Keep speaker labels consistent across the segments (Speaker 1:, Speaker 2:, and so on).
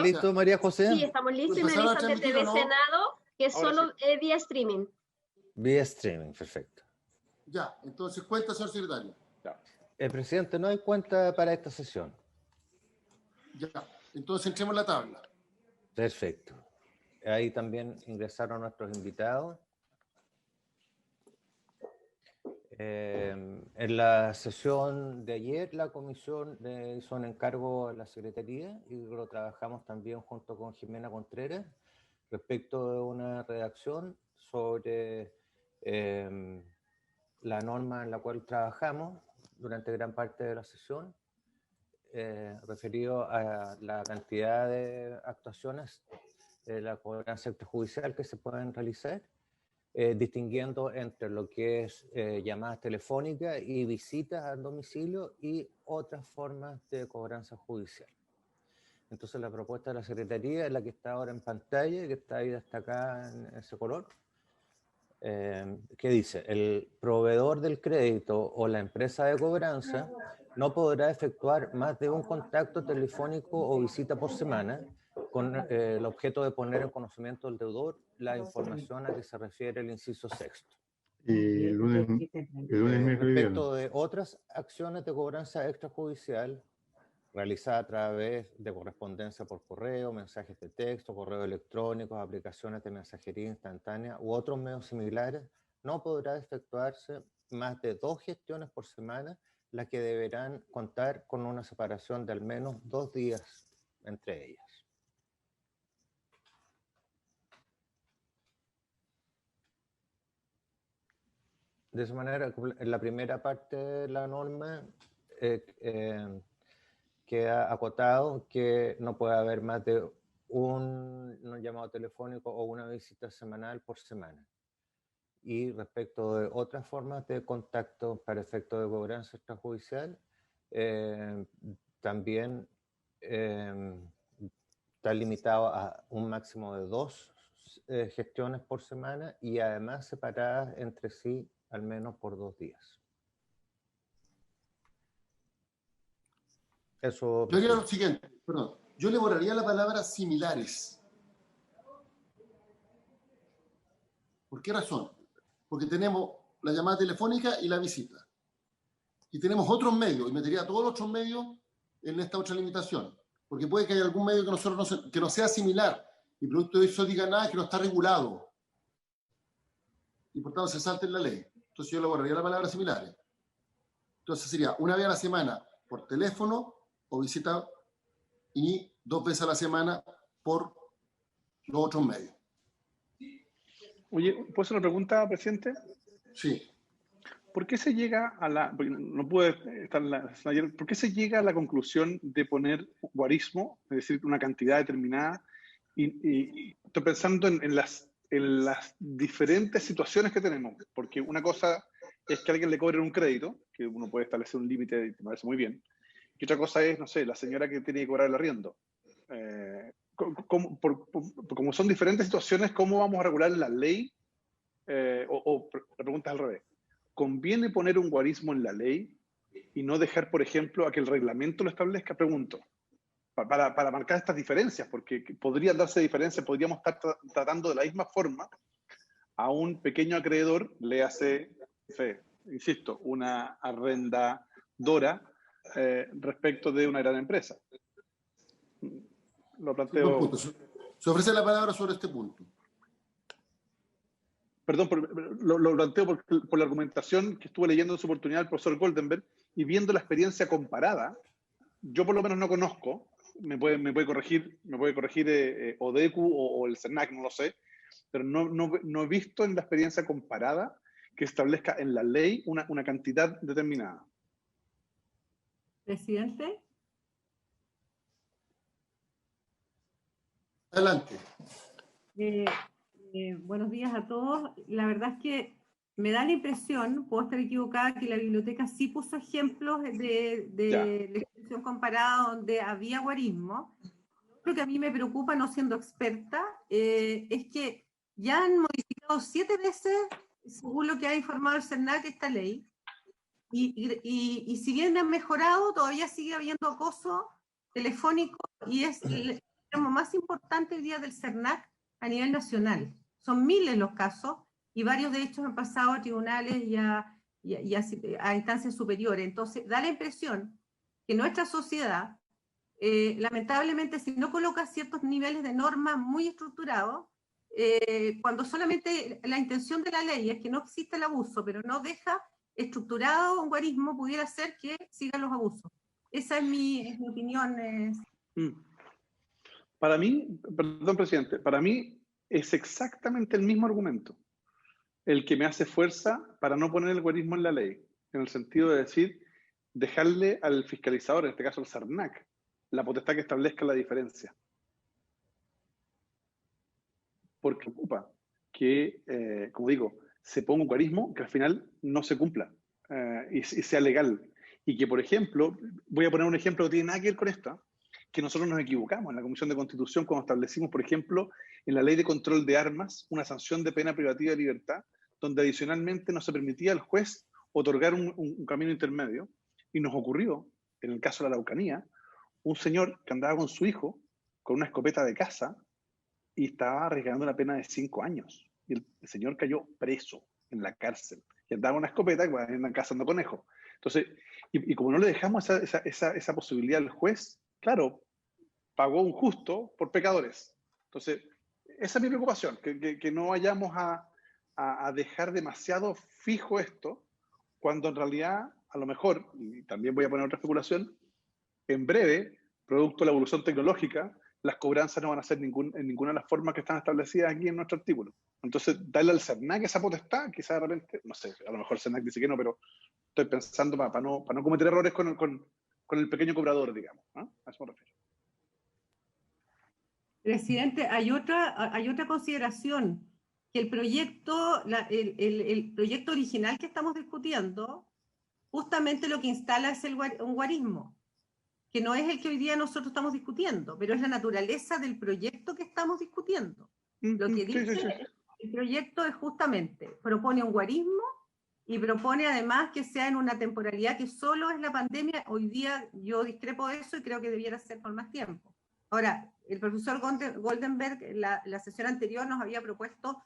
Speaker 1: listo, María José?
Speaker 2: Sí, estamos listos y me avisan de TV Senado, que es solo vía streaming.
Speaker 1: Vía streaming, perfecto.
Speaker 3: Ya, entonces cuenta, señor secretario.
Speaker 1: El presidente, no hay cuenta para esta sesión.
Speaker 3: Ya, entonces entremos en la tabla.
Speaker 1: Perfecto. Ahí también ingresaron nuestros invitados. En la sesión de ayer, la comisión hizo un encargo a la Secretaría y lo trabajamos también junto con Jimena Contreras respecto de una redacción sobre la norma en la cual trabajamos durante gran parte de la sesión, referido a la cantidad de actuaciones de la cobranza extrajudicial que se pueden realizar, distinguiendo entre lo que es llamadas telefónicas y visitas al domicilio y otras formas de cobranza judicial. Entonces la propuesta de la Secretaría es la que está ahora en pantalla, que está ahí destacada en ese color, que dice: el proveedor del crédito o la empresa de cobranza no podrá efectuar más de un contacto telefónico o visita por semana con el objeto de poner en conocimiento del deudor la información a que se refiere el inciso sexto.
Speaker 4: El lunes
Speaker 1: Respecto de otras acciones de cobranza extrajudicial realizada a través de correspondencia por correo, mensajes de texto, correo electrónico, aplicaciones de mensajería instantánea u otros medios similares, no podrá efectuarse más de 2 gestiones por semana, las que deberán contar con una separación de al menos 2 días entre ellas. De esa manera, en la primera parte de la norma queda acotado que no puede haber más de un llamado telefónico o una visita semanal por semana. Y respecto de otras formas de contacto para efecto de cobranza extrajudicial, también está limitado a un máximo de 2 gestiones por semana y además separadas entre sí al menos por 2 días. Eso.
Speaker 3: Yo haría lo siguiente, perdón. Yo le borraría la palabra similares. ¿Por qué razón? Porque tenemos la llamada telefónica y la visita. Y tenemos otros medios, y metería todos los otros medios en esta otra limitación. Porque puede que haya algún medio que nosotros que no sea similar, y producto de eso diga nada, que no está regulado. Y por tanto se salte en la ley. Entonces yo le borraría la palabra similares. Entonces sería una vez a la semana por teléfono o visita y 2 veces a la semana por los otros medios.
Speaker 5: Oye, ¿puedo hacer una pregunta, presidente?
Speaker 3: Sí.
Speaker 5: ¿Por qué se llega a la... No pude estar ayer. ¿Por qué se llega a la conclusión de poner guarismo, es decir, una cantidad determinada? Y estoy pensando en las diferentes situaciones que tenemos. Porque una cosa es que a alguien le cobren un crédito, que uno puede establecer un límite, y me parece muy bien. Y otra cosa es, no sé, la señora que tiene que cobrar el arriendo. Como son diferentes situaciones, ¿cómo vamos a regular la ley? La pregunta es al revés. ¿Conviene poner un guarismo en la ley y no dejar, por ejemplo, a que el reglamento lo establezca? Pregunto. Para marcar estas diferencias, porque podrían darse diferencias, podríamos estar tratando de la misma forma a un pequeño acreedor, le hace, insisto, una arrendadora respecto de una gran empresa. Lo planteo.
Speaker 3: Se ofrece la palabra sobre este punto.
Speaker 5: Perdón, lo planteo por la argumentación que estuve leyendo en su oportunidad el profesor Goldenberg y viendo la experiencia comparada. Yo por lo menos no conozco, me puede corregir ODECU o el CERNAC, no lo sé, pero no he visto en la experiencia comparada que establezca en la ley una cantidad determinada.
Speaker 6: Presidente.
Speaker 3: Adelante.
Speaker 6: Buenos días a todos. La verdad es que me da la impresión, puedo estar equivocada, que la biblioteca sí puso ejemplos de legislación comparada donde había guarismo. Lo que a mí me preocupa, no siendo experta, es que ya han modificado 7 veces, según lo que ha informado el CERNAC, esta ley. Y si bien han mejorado, todavía sigue habiendo acoso telefónico y es enfermo más importante hoy día del CERNAC a nivel nacional. Son miles los casos y varios de ellos han pasado a tribunales y a instancias superiores. Entonces, da la impresión que nuestra sociedad, lamentablemente, si no coloca ciertos niveles de normas muy estructurados, cuando solamente la intención de la ley es que no exista el abuso, pero no deja estructurado un guarismo, pudiera ser que sigan los abusos. Esa es mi opinión.
Speaker 5: Para mí, perdón, presidente, para mí es exactamente el mismo argumento el que me hace fuerza para no poner el guarismo en la ley, en el sentido de decir, dejarle al fiscalizador, en este caso al CERNAC, la potestad que establezca la diferencia. Porque ocupa que, como digo, se ponga un guarismo que al final no se cumpla y sea legal. Y que, por ejemplo, voy a poner un ejemplo que tiene nada que ver con esto, que nosotros nos equivocamos en la Comisión de Constitución cuando establecimos, por ejemplo, en la Ley de Control de Armas, una sanción de pena privativa de libertad, donde adicionalmente no se permitía al juez otorgar un camino intermedio. Y nos ocurrió, en el caso de la Araucanía, un señor que andaba con su hijo, con una escopeta de caza, y estaba arriesgando una pena de 5 años. Y el señor cayó preso en la cárcel. Y andaba con una escopeta y andan cazando conejos. Entonces, y como no le dejamos esa posibilidad al juez, claro, pagó un justo por pecadores. Entonces, esa es mi preocupación, que no vayamos a dejar demasiado fijo esto, cuando en realidad, a lo mejor, y también voy a poner otra especulación, en breve, producto de la evolución tecnológica, las cobranzas no van a ser en ninguna de las formas que están establecidas aquí en nuestro artículo. Entonces, darle al CERNAC esa potestad, quizás de repente, no sé, a lo mejor el CERNAC dice que no, pero estoy pensando para no cometer errores con el pequeño cobrador, digamos, ¿no? A eso me refiero.
Speaker 6: Presidente, hay otra consideración, que el proyecto original que estamos discutiendo, justamente lo que instala es un guarismo, que no es el que hoy día nosotros estamos discutiendo, pero es la naturaleza del proyecto que estamos discutiendo. Lo que dice el proyecto es justamente, propone un guarismo y propone además que sea en una temporalidad que solo es la pandemia. Hoy día yo discrepo de eso y creo que debiera ser por más tiempo. Ahora, el profesor Goldenberg, la sesión anterior nos había propuesto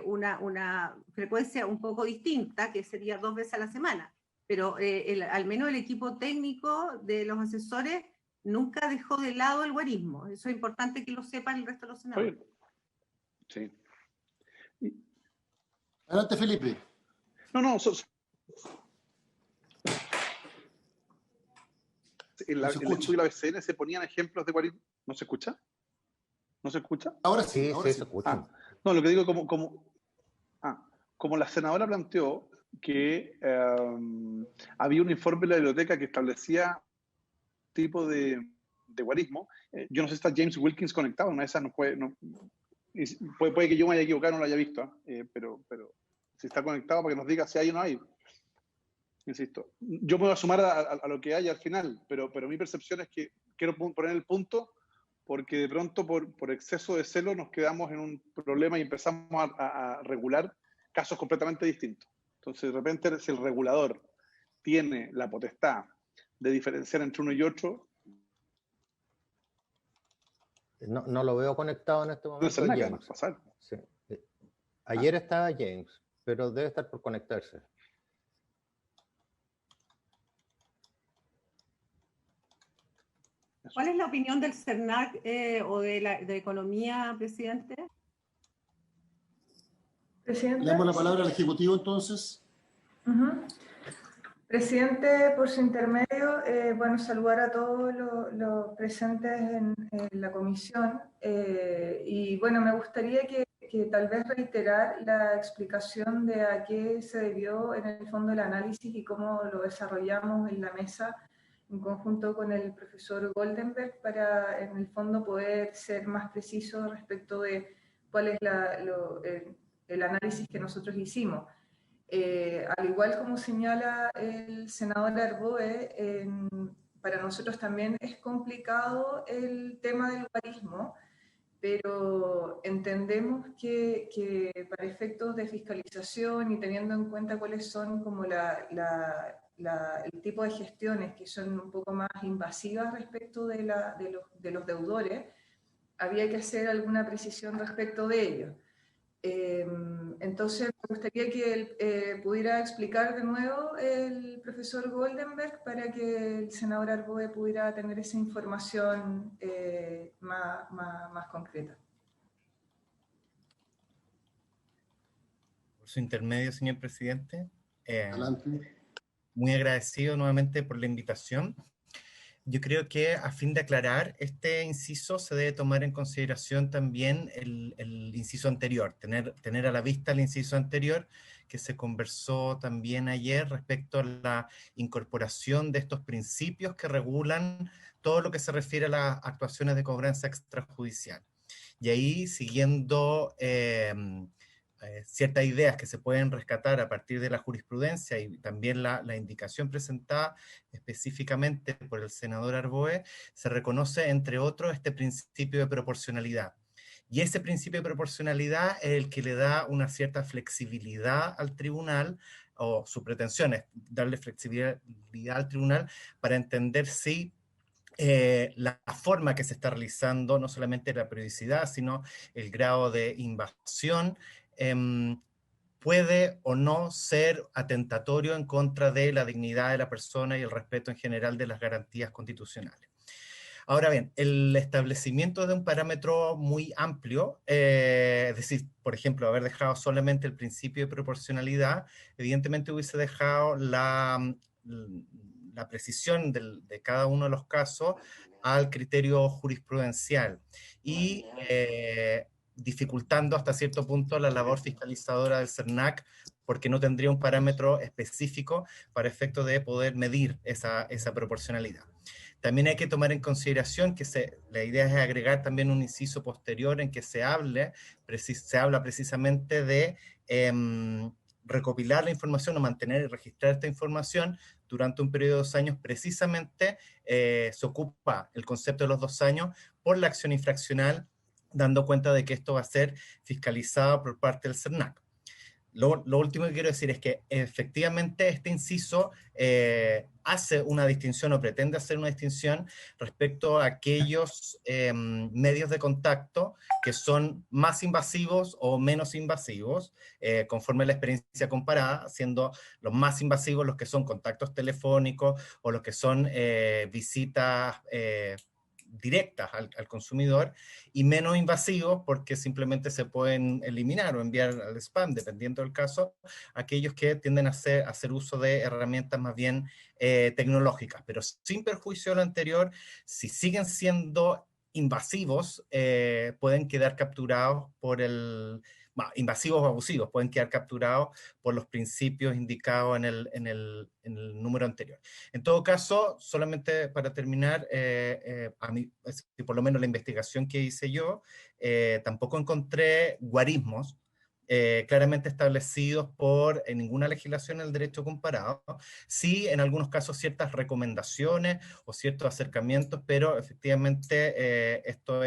Speaker 6: una frecuencia un poco distinta, que sería 2 veces a la semana, pero al menos el equipo técnico de los asesores nunca dejó de lado el guarismo. Eso es importante que lo sepan el resto de los senadores.
Speaker 5: Sí.
Speaker 3: Adelante, Felipe.
Speaker 5: No. En el estudio de la BCN se ponían ejemplos de guarismo. ¿No se escucha? ¿No se escucha?
Speaker 3: Ahora sí,
Speaker 1: se escucha.
Speaker 5: No, lo que digo, como la senadora planteó que había un informe de la biblioteca que establecía tipo de guarismo. Yo no sé si está James Wilkins conectado, una de esas puede que yo me haya equivocado, no lo haya visto, pero si está conectado para que nos diga si hay o no hay. Insisto, yo me voy a sumar a lo que hay al final, pero mi percepción es que quiero poner el punto porque de pronto por exceso de celo nos quedamos en un problema y empezamos a regular casos completamente distintos. Entonces, de repente, si el regulador tiene la potestad de diferenciar entre uno y otro...
Speaker 1: No lo veo conectado en este momento. James. Sí. Ayer estaba James, pero debe estar por conectarse.
Speaker 6: ¿Cuál es la opinión del CERNAC o de Economía, presidente?
Speaker 3: Le damos la palabra al Ejecutivo, entonces.
Speaker 4: Presidente, por su intermedio, bueno, saludar a todos los presentes en la comisión y bueno, me gustaría que tal vez reiterar la explicación de a qué se debió en el fondo el análisis y cómo lo desarrollamos en la mesa en conjunto con el profesor Goldenberg para en el fondo poder ser más preciso respecto de cuál es el análisis que nosotros hicimos. Al igual como señala el senador Arboe, para nosotros también es complicado el tema del guarismo, pero entendemos que para efectos de fiscalización y teniendo en cuenta cuáles son como el tipo de gestiones que son un poco más invasivas respecto de los deudores, había que hacer alguna precisión respecto de ello. Entonces, me gustaría que pudiera explicar de nuevo el profesor Goldenberg para que el senador Arboe pudiera tener esa información más concreta.
Speaker 7: Por su intermedio, señor presidente.
Speaker 3: Adelante.
Speaker 7: Muy agradecido nuevamente por la invitación. Yo creo que a fin de aclarar este inciso se debe tomar en consideración también el inciso anterior, tener a la vista el inciso anterior que se conversó también ayer respecto a la incorporación de estos principios que regulan todo lo que se refiere a las actuaciones de cobranza extrajudicial. Y ahí, siguiendo ciertas ideas que se pueden rescatar a partir de la jurisprudencia y también la indicación presentada específicamente por el senador Arboe, se reconoce, entre otros, este principio de proporcionalidad. Y ese principio de proporcionalidad es el que le da una cierta flexibilidad al tribunal, o su pretensión es darle flexibilidad al tribunal para entender si la forma que se está realizando, no solamente la periodicidad, sino el grado de invasión, puede o no ser atentatorio en contra de la dignidad de la persona y el respeto en general de las garantías constitucionales. Ahora bien, el establecimiento de un parámetro muy amplio, es decir, por ejemplo, haber dejado solamente el principio de proporcionalidad, evidentemente hubiese dejado la precisión de cada uno de los casos al criterio jurisprudencial y dificultando hasta cierto punto la labor fiscalizadora del CERNAC, porque no tendría un parámetro específico para efecto de poder medir esa proporcionalidad. También hay que tomar en consideración que la idea es agregar también un inciso posterior en que se habla precisamente de recopilar la información o mantener y registrar esta información durante un periodo de 2 años. Precisamente se ocupa el concepto de los 2 años por la acción infraccional, dando cuenta de que esto va a ser fiscalizado por parte del CERNAC. Lo último que quiero decir es que efectivamente este inciso hace una distinción o pretende hacer una distinción respecto a aquellos medios de contacto que son más invasivos o menos invasivos, conforme a la experiencia comparada, siendo los más invasivos los que son contactos telefónicos o los que son visitas directas al consumidor, y menos invasivos porque simplemente se pueden eliminar o enviar al spam, dependiendo del caso, aquellos que tienden a hacer uso de herramientas más bien tecnológicas, pero sin perjuicio de lo anterior, si siguen siendo invasivos, pueden quedar capturados por invasivos o abusivos, pueden quedar capturados por los principios indicados en el número anterior. En todo caso, solamente para terminar, a mí, por lo menos la investigación que hice yo, tampoco encontré guarismos claramente establecidos en ninguna legislación en el derecho comparado. Sí, en algunos casos ciertas recomendaciones o ciertos acercamientos, pero efectivamente esto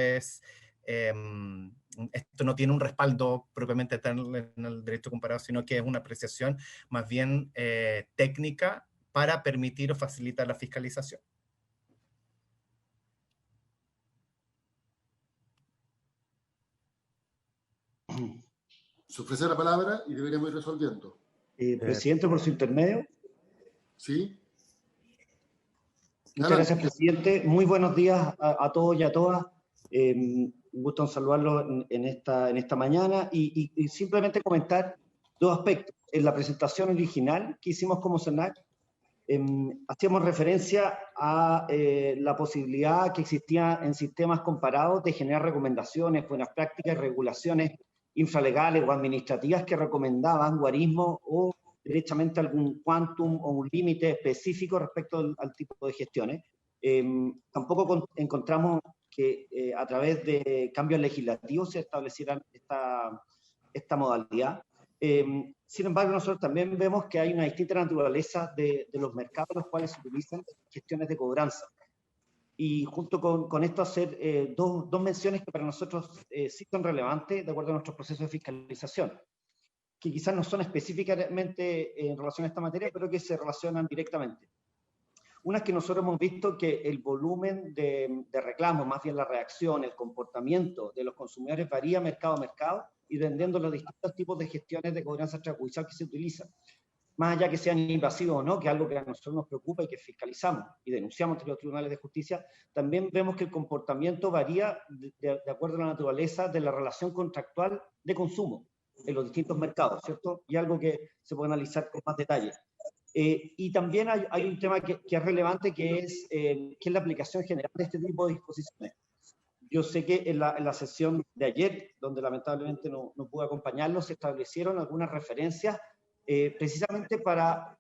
Speaker 7: no tiene un respaldo propiamente tal en el derecho comparado, sino que es una apreciación más bien técnica para permitir o facilitar la fiscalización.
Speaker 3: Se ofrece la palabra y deberíamos ir resolviendo.
Speaker 8: Presidente, por su intermedio.
Speaker 3: ¿Sí?
Speaker 8: Muchas gracias, presidente. Muy buenos días a todos y a todas. Un gusto en saludarlos en esta mañana y simplemente comentar 2 aspectos. En la presentación original que hicimos como CERNAC, hacíamos referencia a la posibilidad que existía en sistemas comparados de generar recomendaciones, buenas prácticas y regulaciones infralegales o administrativas que recomendaban guarismos o derechamente algún quantum o un límite específico respecto al tipo de gestiones. Tampoco encontramos que a través de cambios legislativos se establecieran esta modalidad. Sin embargo, nosotros también vemos que hay una distinta naturaleza de los mercados en los cuales se utilizan gestiones de cobranza. Y junto con esto hacer dos menciones que para nosotros sí son relevantes de acuerdo a nuestros procesos de fiscalización, que quizás no son específicamente en relación a esta materia, pero que se relacionan directamente. Una es que nosotros hemos visto que el volumen de reclamos, más bien la reacción, el comportamiento de los consumidores varía mercado a mercado y dependiendo de los distintos tipos de gestiones de cobranza extrajudicial que se utilizan. Más allá que sean invasivos o no, que es algo que a nosotros nos preocupa y que fiscalizamos y denunciamos ante los tribunales de justicia, también vemos que el comportamiento varía de acuerdo a la naturaleza de la relación contractual de consumo en los distintos mercados, ¿cierto? Y algo que se puede analizar con más detalle. Y también hay un tema que es relevante, que es la aplicación general de este tipo de disposiciones. Yo sé que en la sesión de ayer, donde lamentablemente no pude acompañarlos, se establecieron algunas referencias precisamente para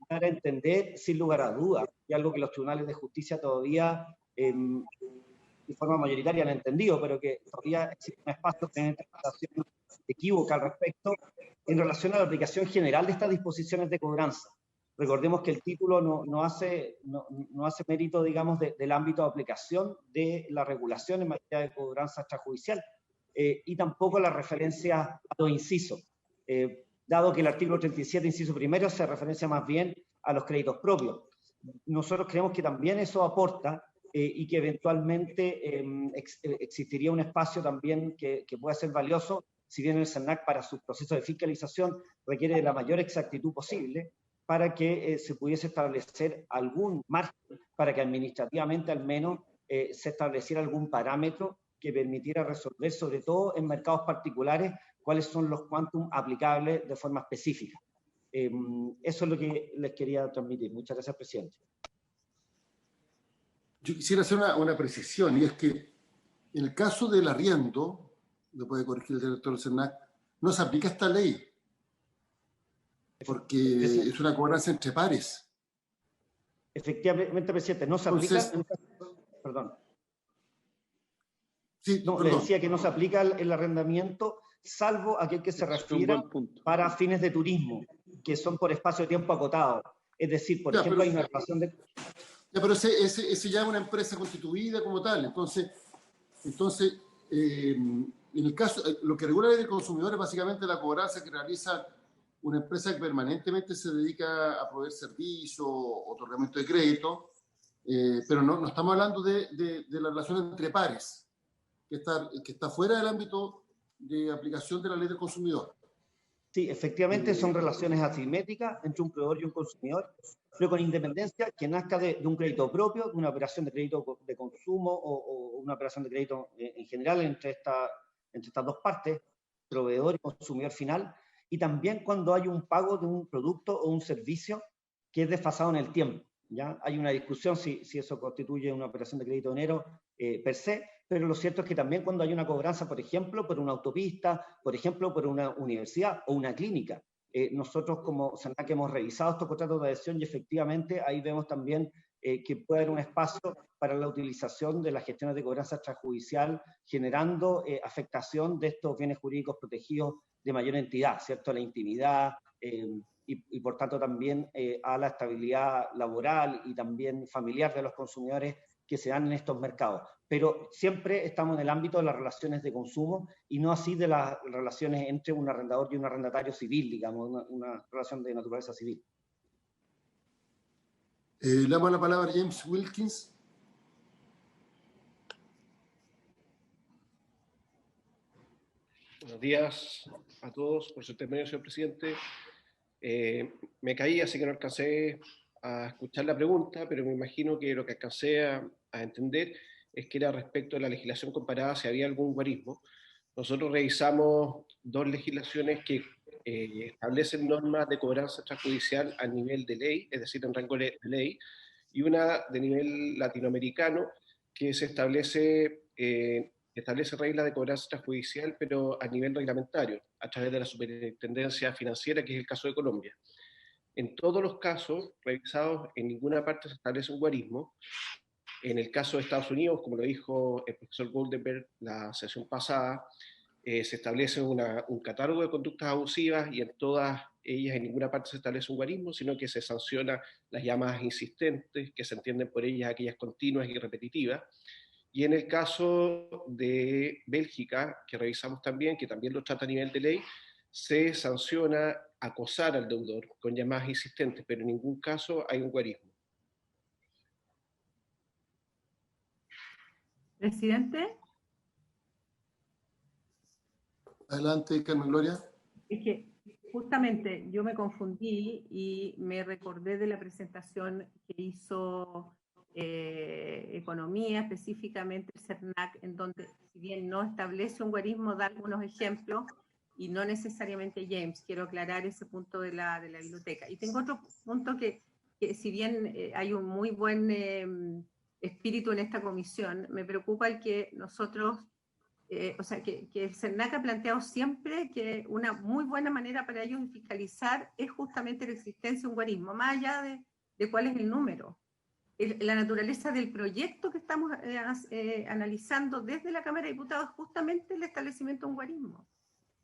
Speaker 8: dar a entender, sin lugar a dudas, y algo que los tribunales de justicia todavía, de forma mayoritaria, han entendido, pero que todavía existe un espacio de interpretación equívoca al respecto, en relación a la aplicación general de estas disposiciones de cobranza. Recordemos que el título no hace mérito, digamos, del ámbito de aplicación de la regulación en materia de cobranza extrajudicial y tampoco la referencia a los incisos, dado que el artículo 37, inciso primero, se referencia más bien a los créditos propios. Nosotros creemos que también eso aporta y que eventualmente existiría un espacio también que pueda ser valioso, si bien el SERNAC para sus procesos de fiscalización requiere de la mayor exactitud posible, para que se pudiese establecer algún margen, para que administrativamente al menos se estableciera algún parámetro que permitiera resolver, sobre todo en mercados particulares, cuáles son los quantum aplicables de forma específica. Eso es lo que les quería transmitir. Muchas gracias, presidente.
Speaker 3: Yo quisiera hacer una precisión, y es que en el caso del arriendo, lo puede corregir el director del SERNAC, no se aplica esta ley, porque es una cobranza entre pares.
Speaker 8: Efectivamente, presidente, no se aplica... Perdón.
Speaker 3: Sí,
Speaker 8: no, le decía que no se aplica el arrendamiento, salvo aquel que se refiere para fines de turismo, que son por espacio de tiempo acotado. Es decir, por ejemplo, hay una relación de...
Speaker 3: Ya, pero ese ya es una empresa constituida como tal. Entonces en el caso, lo que regula la ley del consumidor es básicamente la cobranza que realiza una empresa que permanentemente se dedica a proveer servicios, otorgamiento de crédito, pero no estamos hablando de la relación entre pares, que está fuera del ámbito de aplicación de la ley del consumidor.
Speaker 8: Sí, efectivamente son relaciones asimétricas entre un proveedor y un consumidor, pero con independencia que nazca de un crédito propio, de una operación de crédito de consumo o una operación de crédito en general entre estas dos partes, proveedor y consumidor final, y también cuando hay un pago de un producto o un servicio que es desfasado en el tiempo. ¿Ya? Hay una discusión si eso constituye una operación de crédito onero per se, pero lo cierto es que también cuando hay una cobranza, por ejemplo, por una autopista, por ejemplo, por una universidad o una clínica, nosotros como SERNAC hemos revisado estos contratos de adhesión y efectivamente ahí vemos también que puede haber un espacio para la utilización de las gestiones de cobranza extrajudicial, generando afectación de estos bienes jurídicos protegidos de mayor entidad, ¿cierto? A la intimidad y por tanto también a la estabilidad laboral y también familiar de los consumidores que se dan en estos mercados. Pero siempre estamos en el ámbito de las relaciones de consumo y no así de las relaciones entre un arrendador y un arrendatario civil, digamos, una relación de naturaleza civil.
Speaker 3: Le damos la palabra a James Wilkins.
Speaker 9: Buenos días a todos. Por su intermedio, señor presidente. Me caí, así que no alcancé a escuchar la pregunta, pero me imagino que lo que alcancé a entender es que era respecto a la legislación comparada, si había algún guarismo. Nosotros revisamos dos legislaciones que establecen normas de cobranza extrajudicial a nivel de ley, es decir, en rango de ley, y una de nivel latinoamericano que se establece reglas de cobranza extrajudicial, pero a nivel reglamentario, a través de la Superintendencia Financiera, que es el caso de Colombia. En todos los casos revisados, en ninguna parte se establece un guarismo. En el caso de Estados Unidos, como lo dijo el profesor Goldenberg la sesión pasada, se establece un catálogo de conductas abusivas y en todas ellas, en ninguna parte se establece un guarismo, sino que se sanciona las llamadas insistentes, que se entienden por ellas aquellas continuas y repetitivas. Y en el caso de Bélgica, que revisamos también, que también lo trata a nivel de ley, se sanciona acosar al deudor con llamadas insistentes, pero en ningún caso hay un guarismo.
Speaker 6: Presidente.
Speaker 3: Adelante, Carmen Gloria.
Speaker 6: Es que justamente yo me confundí y me recordé de la presentación que hizo Economía, específicamente el CERNAC, en donde, si bien no establece un guarismo, da algunos ejemplos, y no necesariamente James. Quiero aclarar ese punto de la biblioteca. Y tengo otro punto que si bien hay un muy buen espíritu en esta comisión, me preocupa el que nosotros, o sea, que el CERNAC ha planteado siempre que una muy buena manera para ellos de fiscalizar es justamente la existencia de un guarismo, más allá de cuál es el número. La naturaleza del proyecto que estamos analizando desde la Cámara de Diputados es justamente el establecimiento de un guarismo.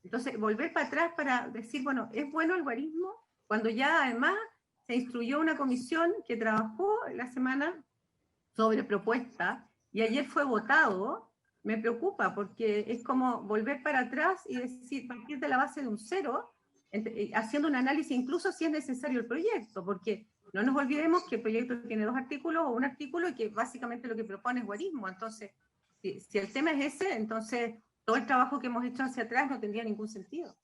Speaker 6: Entonces, volver para atrás para decir, bueno, ¿es bueno el guarismo? Cuando ya además se instruyó una comisión que trabajó la semana sobre propuesta y ayer fue votado, me preocupa porque es como volver para atrás y decir, partir de la base de un cero, haciendo un análisis incluso si es necesario el proyecto, porque no nos olvidemos que el proyecto tiene 2 artículos o un artículo y que básicamente lo que propone es guarismo. Entonces, si el tema es ese, entonces todo el trabajo que hemos hecho hacia atrás no tendría ningún sentido.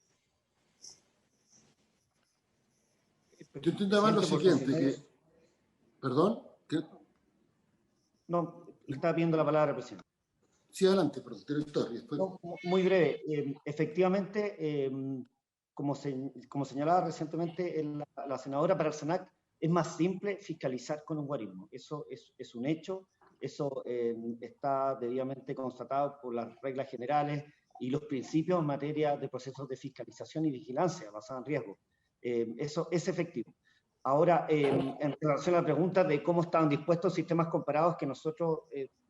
Speaker 3: Yo entiendo más lo siguiente, que... ¿Perdón? ¿Qué?
Speaker 8: No, le estaba pidiendo la palabra, presidente.
Speaker 3: Sí, adelante, perdón, director. Después...
Speaker 8: No, muy breve. Efectivamente, como señalaba recientemente la senadora, para el CERNAC es más simple fiscalizar con un guarismo. Eso es un hecho. Eso está debidamente constatado por las reglas generales y los principios en materia de procesos de fiscalización y vigilancia basada en riesgo. Eso es efectivo. Ahora, en relación a la pregunta de cómo estaban dispuestos sistemas comparados, que nosotros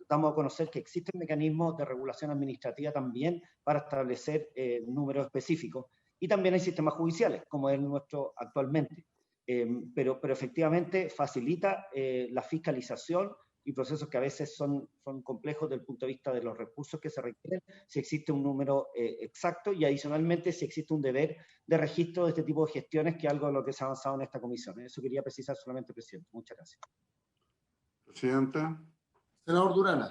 Speaker 8: damos a conocer que existen mecanismos de regulación administrativa también para establecer números específicos. Y también hay sistemas judiciales, como es el nuestro actualmente. Pero efectivamente facilita la fiscalización y procesos que a veces son complejos desde el punto de vista de los recursos que se requieren, si existe un número exacto, y adicionalmente si existe un deber de registro de este tipo de gestiones, que es algo de lo que se ha avanzado en esta comisión. Eso quería precisar solamente, presidente. Muchas gracias.
Speaker 10: Presidente.
Speaker 3: Senador Durana.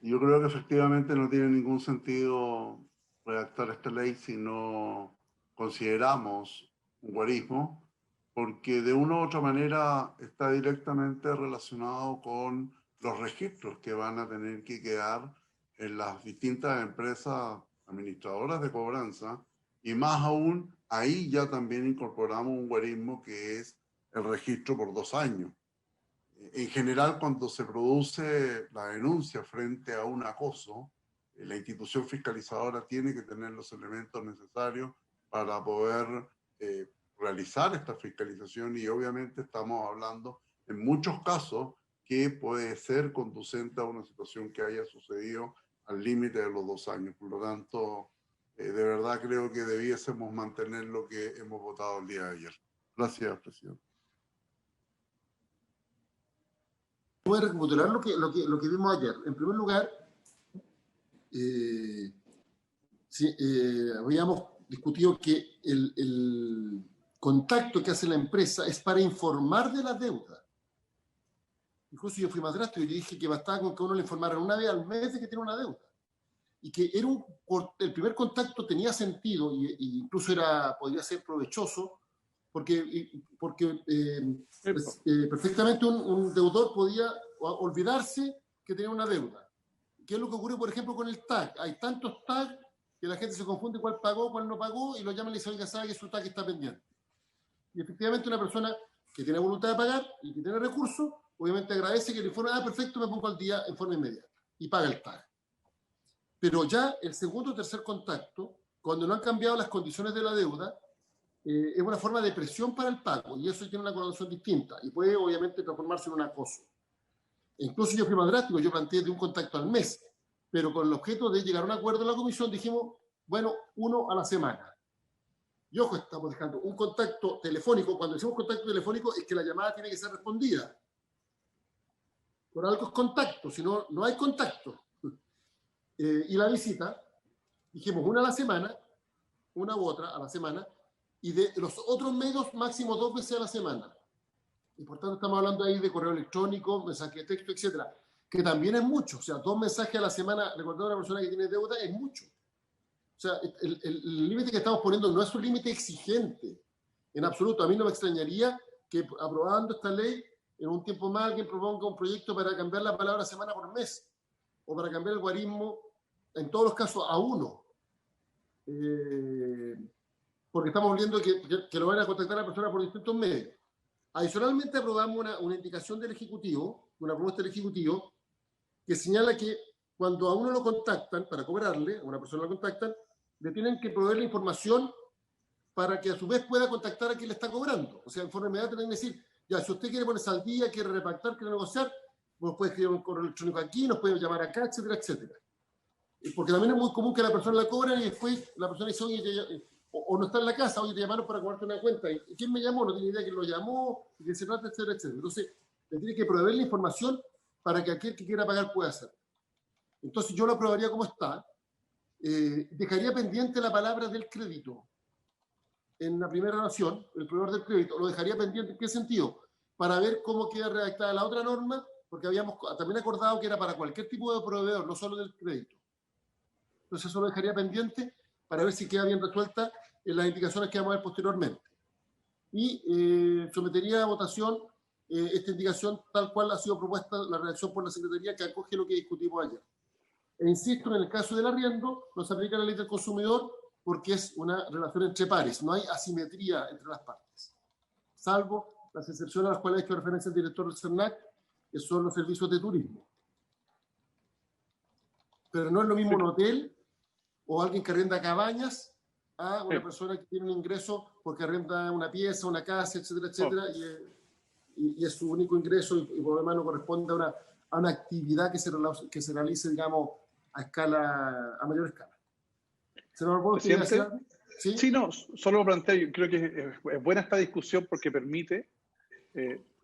Speaker 10: Yo creo que efectivamente no tiene ningún sentido redactar esta ley si no consideramos un guarismo, porque de una u otra manera está directamente relacionado con los registros que van a tener que quedar en las distintas empresas administradoras de cobranza, y más aún, ahí ya también incorporamos un guarismo que es el registro por 2 años. En general, cuando se produce la denuncia frente a un acoso, la institución fiscalizadora tiene que tener los elementos necesarios para poder realizar esta fiscalización, y obviamente estamos hablando en muchos casos que puede ser conducente a una situación que haya sucedido al límite de los 2 años. Por lo tanto, de verdad creo que debiésemos mantener lo que hemos votado el día de ayer. Gracias, presidente.
Speaker 3: Voy a recapitular lo que vimos ayer. En primer lugar, habíamos discutido que el contacto que hace la empresa es para informar de la deuda. Incluso yo fui más drástico, yo dije que bastaba con que uno le informara una vez al mes de que tiene una deuda. Y que el primer contacto tenía sentido e incluso podría ser provechoso, porque perfectamente un deudor podía olvidarse que tenía una deuda. ¿Qué es lo que ocurre, por ejemplo, con el TAC? Hay tantos TAC que la gente se confunde cuál pagó, cuál no pagó, y lo llaman y le dicen, oiga, sabe que su TAC está pendiente. Y efectivamente una persona que tiene voluntad de pagar y que tiene recursos, obviamente agradece que el informe, perfecto, me pongo al día en forma inmediata, y paga el TAC. Pero ya el segundo o tercer contacto, cuando no han cambiado las condiciones de la deuda, es una forma de presión para el pago, y eso tiene una connotación distinta, y puede obviamente transformarse en un acoso. Incluso yo fui más drástico, yo planteé de un contacto al mes, pero con el objeto de llegar a un acuerdo en la comisión dijimos, bueno, 1 a la semana. Y ojo, estamos dejando un contacto telefónico. Cuando decimos contacto telefónico es que la llamada tiene que ser respondida. Por algo es contacto, si no, no hay contacto. Y la visita, dijimos 1 a la semana, una u otra a la semana, y de los otros medios máximo 2 veces a la semana. Y por tanto estamos hablando ahí de correo electrónico, mensaje de texto, etc. que también es mucho. O sea, 2 mensajes a la semana recordando a una persona que tiene deuda es mucho. O sea, el límite que estamos poniendo no es un límite exigente, en absoluto. A mí no me extrañaría que aprobando esta ley, en un tiempo más alguien proponga un proyecto para cambiar la palabra semana por mes, o para cambiar el guarismo, en todos los casos, a 1. Porque estamos viendo que lo van a contactar a la persona por distintos medios. Adicionalmente, aprobamos una indicación del Ejecutivo, una propuesta del Ejecutivo, que señala que cuando a uno lo contactan para cobrarle, a una persona lo contactan, le tienen que proveer la información para que a su vez pueda contactar a quien le está cobrando. O sea, en forma inmediata tienen que decir, ya, si usted quiere ponerse al día, quiere repactar, quiere negociar, nos puede escribir un correo electrónico aquí, nos puede llamar acá, etcétera, etcétera. Porque también es muy común que la persona la cobra y después la persona dice, oye, o no está en la casa, oye, te llamaron para cobrarte una cuenta. ¿Y quién me llamó? No tiene idea quién lo llamó, de quién se trata, etcétera, etcétera. Entonces, le tiene que proveer la información para que aquel que quiera pagar pueda hacerlo. Entonces, yo lo aprobaría como está. Dejaría pendiente la palabra del crédito. En la primera oración, el proveedor del crédito, lo dejaría pendiente. ¿En qué sentido? Para ver cómo queda redactada la otra norma, porque habíamos también acordado que era para cualquier tipo de proveedor, no solo del crédito. Entonces, eso lo dejaría pendiente para ver si queda bien resuelta en las indicaciones que vamos a ver posteriormente. Y sometería a votación esta indicación tal cual ha sido propuesta la redacción por la Secretaría, que acoge lo que discutimos ayer. E insisto, en el caso del arriendo, no se aplica la ley del consumidor porque es una relación entre pares, no hay asimetría entre las partes, salvo las excepciones a las cuales ha hecho referencia el director del CERNAC, que son los servicios de turismo. Pero no es lo mismo un hotel o alguien que arrenda cabañas a una persona que tiene un ingreso porque arrenda una pieza, una casa, etcétera, etcétera, y es su único ingreso y por lo demás no corresponde a una actividad que se realice, digamos, a mayor escala.
Speaker 5: ¿Sí? Sí, no, solo lo planteo. Yo creo que es buena esta discusión porque permite,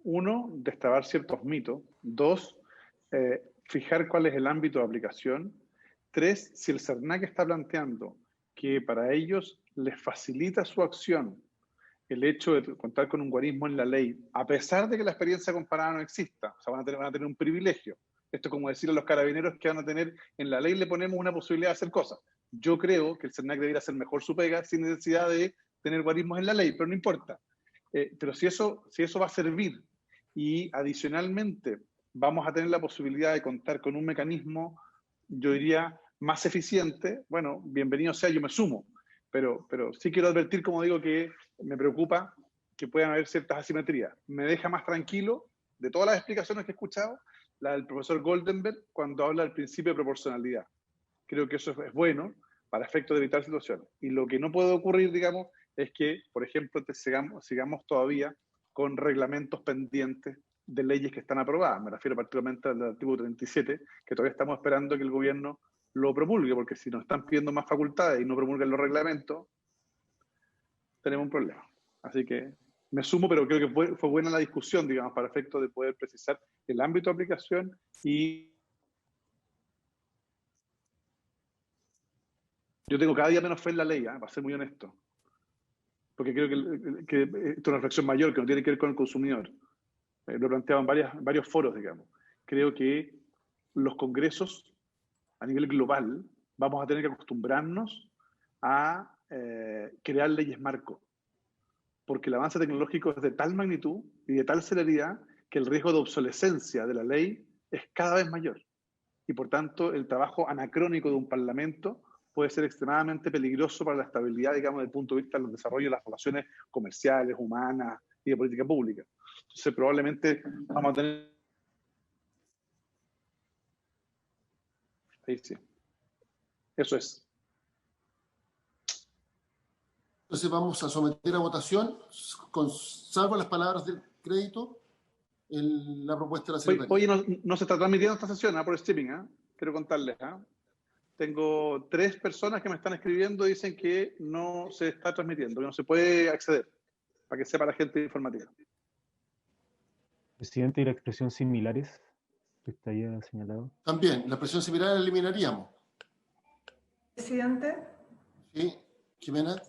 Speaker 5: uno, destrabar ciertos mitos, dos, fijar cuál es el ámbito de aplicación, tres, si el CERNAC está planteando que para ellos les facilita su acción el hecho de contar con un guarismo en la ley, a pesar de que la experiencia comparada no exista, o sea, van a tener un privilegio. Esto es como decirle a los carabineros que van a tener, en la ley le ponemos una posibilidad de hacer cosas. Yo creo que el CERNAC debería hacer mejor su pega sin necesidad de tener guarismos en la ley, pero no importa. Pero si eso va a servir y adicionalmente vamos a tener la posibilidad de contar con un mecanismo, yo diría, más eficiente, bueno, bienvenido sea, yo me sumo. Pero sí quiero advertir, como digo, que me preocupa que puedan haber ciertas asimetrías. Me deja más tranquilo, de todas las explicaciones que he escuchado, la del profesor Goldenberg cuando habla del principio de proporcionalidad. Creo que eso es bueno para efecto de evitar situaciones. Y lo que no puede ocurrir, digamos, es que, por ejemplo, sigamos todavía con reglamentos pendientes de leyes que están aprobadas. Me refiero particularmente al artículo 37, que todavía estamos esperando que el gobierno lo promulgue, porque si nos están pidiendo más facultades y no promulgan los reglamentos, tenemos un problema. Así que me sumo, pero creo que fue buena la discusión, digamos, para efecto de poder precisar el ámbito de aplicación y yo tengo cada día menos fe en la ley, para ser muy honesto. Porque creo que esto es una reflexión mayor que no tiene que ver con el consumidor. Lo he planteado en varios foros, digamos. Creo que los congresos a nivel global vamos a tener que acostumbrarnos a crear leyes marco. Porque el avance tecnológico es de tal magnitud y de tal celeridad que el riesgo de obsolescencia de la ley es cada vez mayor. Y por tanto, el trabajo anacrónico de un parlamento puede ser extremadamente peligroso para la estabilidad, digamos, desde el punto de vista del desarrollo de las relaciones comerciales, humanas y de política pública. Entonces, probablemente vamos a tener... Ahí sí. Eso es.
Speaker 3: Entonces vamos a someter a votación, salvo las palabras del crédito, la propuesta de la Secretaría.
Speaker 5: Oye, no se está transmitiendo esta sesión por streaming, quiero contarles. Tengo 3 personas que me están escribiendo y dicen que no se está transmitiendo, que no se puede acceder, para que sepa la gente informativa.
Speaker 11: Presidente, ¿y la expresión similares que está ya señalado?
Speaker 3: También, la expresión similar la eliminaríamos.
Speaker 4: Presidente.
Speaker 3: Sí, Jimena.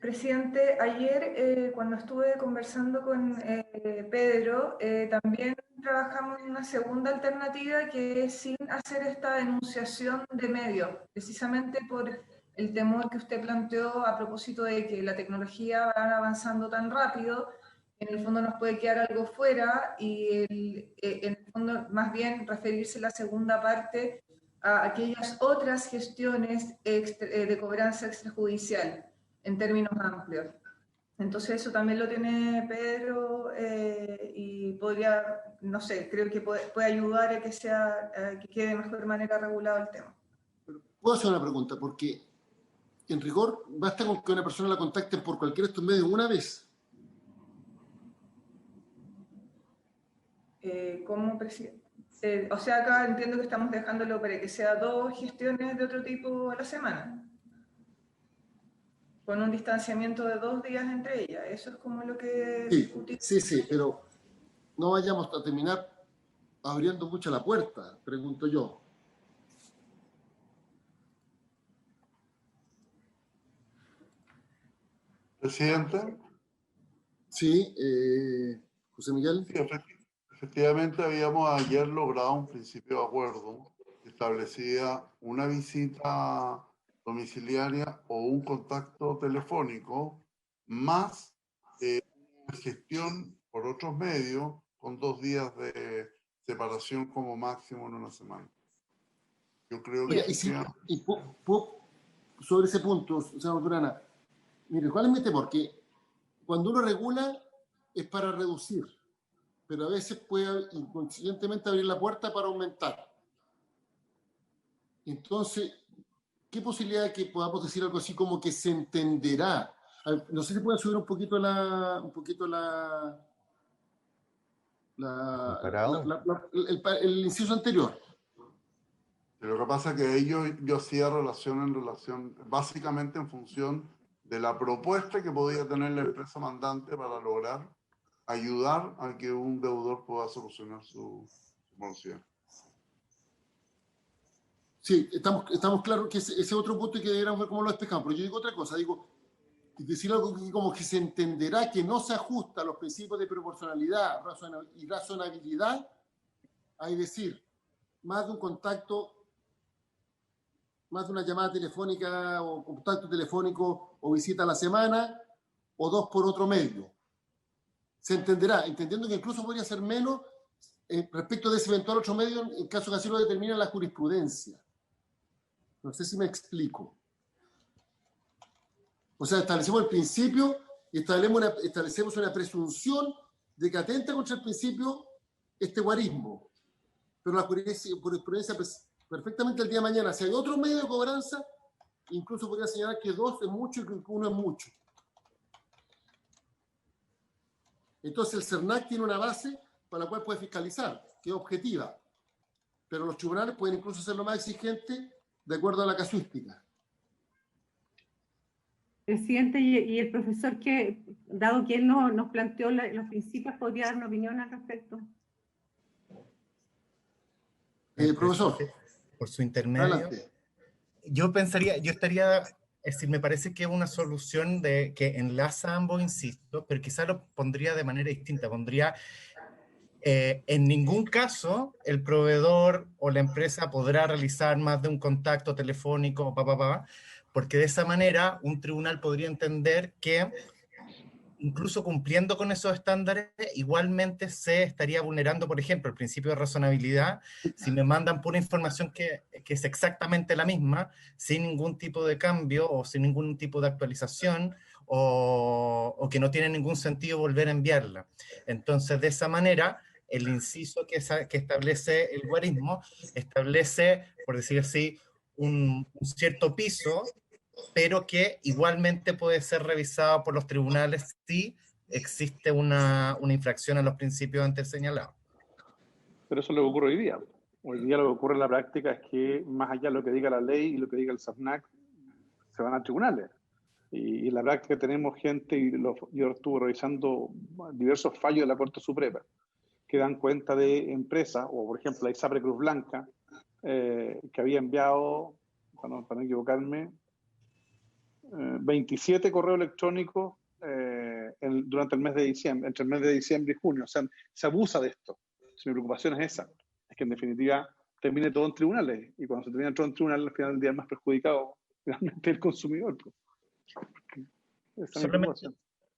Speaker 4: Presidente, ayer cuando estuve conversando con Pedro, también trabajamos en una segunda alternativa que es sin hacer esta enunciación de medios, precisamente por el temor que usted planteó a propósito de que la tecnología va avanzando tan rápido, en el fondo nos puede quedar algo fuera y en el fondo más bien referirse a la segunda parte a aquellas otras gestiones de cobranza extrajudicial en términos amplios. Entonces eso también lo tiene Pedro y podría, no sé, creo que puede ayudar a que quede de mejor manera regulado el tema.
Speaker 3: Puedo hacer una pregunta, porque en rigor basta con que una persona la contacte por cualquiera de estos medios una vez.
Speaker 4: ¿Cómo, presidente? O sea, acá entiendo que estamos dejándolo para que sea 2 gestiones de otro tipo a la semana, con un distanciamiento de 2 días entre ellas. Eso es como lo que discutimos.
Speaker 3: Sí, pero no vayamos a terminar abriendo mucho la puerta, pregunto yo.
Speaker 10: Presidente.
Speaker 3: Sí, José Miguel.
Speaker 10: Sí, efectivamente habíamos ayer logrado un principio de acuerdo que establecía una visita domiciliaria o un contacto telefónico más una gestión por otros medios con 2 días de separación como máximo en una semana. Yo creo que...
Speaker 3: Sobre ese punto, señor Durana, mire, ¿cuál es mi temor? Que cuando uno regula es para reducir, pero a veces puede inconscientemente abrir la puerta para aumentar. Entonces, ¿qué posibilidad de que podamos decir algo así como que se entenderá? No sé si pueden subir un poquito el inciso anterior.
Speaker 10: Lo que pasa es que yo hacía relación básicamente en función de la propuesta que podía tener la empresa mandante para lograr ayudar a que un deudor pueda solucionar su morosidad.
Speaker 3: Sí, estamos claros que ese otro punto y que deberíamos ver cómo lo despejamos, pero yo digo otra cosa, digo, decir algo como que se entenderá que no se ajusta a los principios de proporcionalidad y razonabilidad, hay decir, más de un contacto, más de una llamada telefónica o contacto telefónico o visita a la semana, o 2 por otro medio. Se entenderá, entendiendo que incluso podría ser menos respecto de ese eventual otro medio en caso que así lo determine la jurisprudencia. No sé si me explico. O sea, establecemos el principio y establecemos una presunción de que atenta contra el principio este guarismo. Pero la jurisprudencia perfectamente el día de mañana, si hay otro medio de cobranza, incluso podría señalar que 2 es mucho y que 1 es mucho. Entonces el CERNAC tiene una base para la cual puede fiscalizar, que es objetiva. Pero los tribunales pueden incluso hacerlo más exigente de acuerdo a la casuística.
Speaker 6: Presidente, y el profesor, que dado que él nos planteó los principios, ¿podría dar una opinión al respecto?
Speaker 3: Profesor.
Speaker 7: Por su intermedio.
Speaker 3: Adelante.
Speaker 7: Yo estaría, es decir, me parece que es una solución que enlaza ambos, insisto, pero quizá lo pondría de manera distinta. Pondría, en ningún caso el proveedor o la empresa podrá realizar más de un contacto telefónico, porque de esa manera un tribunal podría entender que incluso cumpliendo con esos estándares, igualmente se estaría vulnerando, por ejemplo, el principio de razonabilidad si me mandan pura información que es exactamente la misma, sin ningún tipo de cambio o sin ningún tipo de actualización, o que no tiene ningún sentido volver a enviarla. Entonces, de esa manera, el inciso que establece el guarismo establece, por decir así, un cierto piso, pero que igualmente puede ser revisado por los tribunales si existe una infracción a los principios antes señalados.
Speaker 5: Pero eso es lo que ocurre hoy día. Hoy día lo que ocurre en la práctica es que más allá de lo que diga la ley y lo que diga el CERNAC, se van a tribunales. Y en la práctica tenemos gente, y yo estuve revisando diversos fallos de la Corte Suprema, que dan cuenta de empresas, o por ejemplo la ISAPRE Cruz Blanca, que había enviado, para no equivocarme, 27 correos electrónicos durante el mes de diciembre, entre el mes de diciembre y junio. O sea, se abusa de esto. Si mi preocupación es esa, es que en definitiva termine todo en tribunales, y cuando se termina todo en tribunales, al final del día es más perjudicado realmente el consumidor.
Speaker 7: Solamente,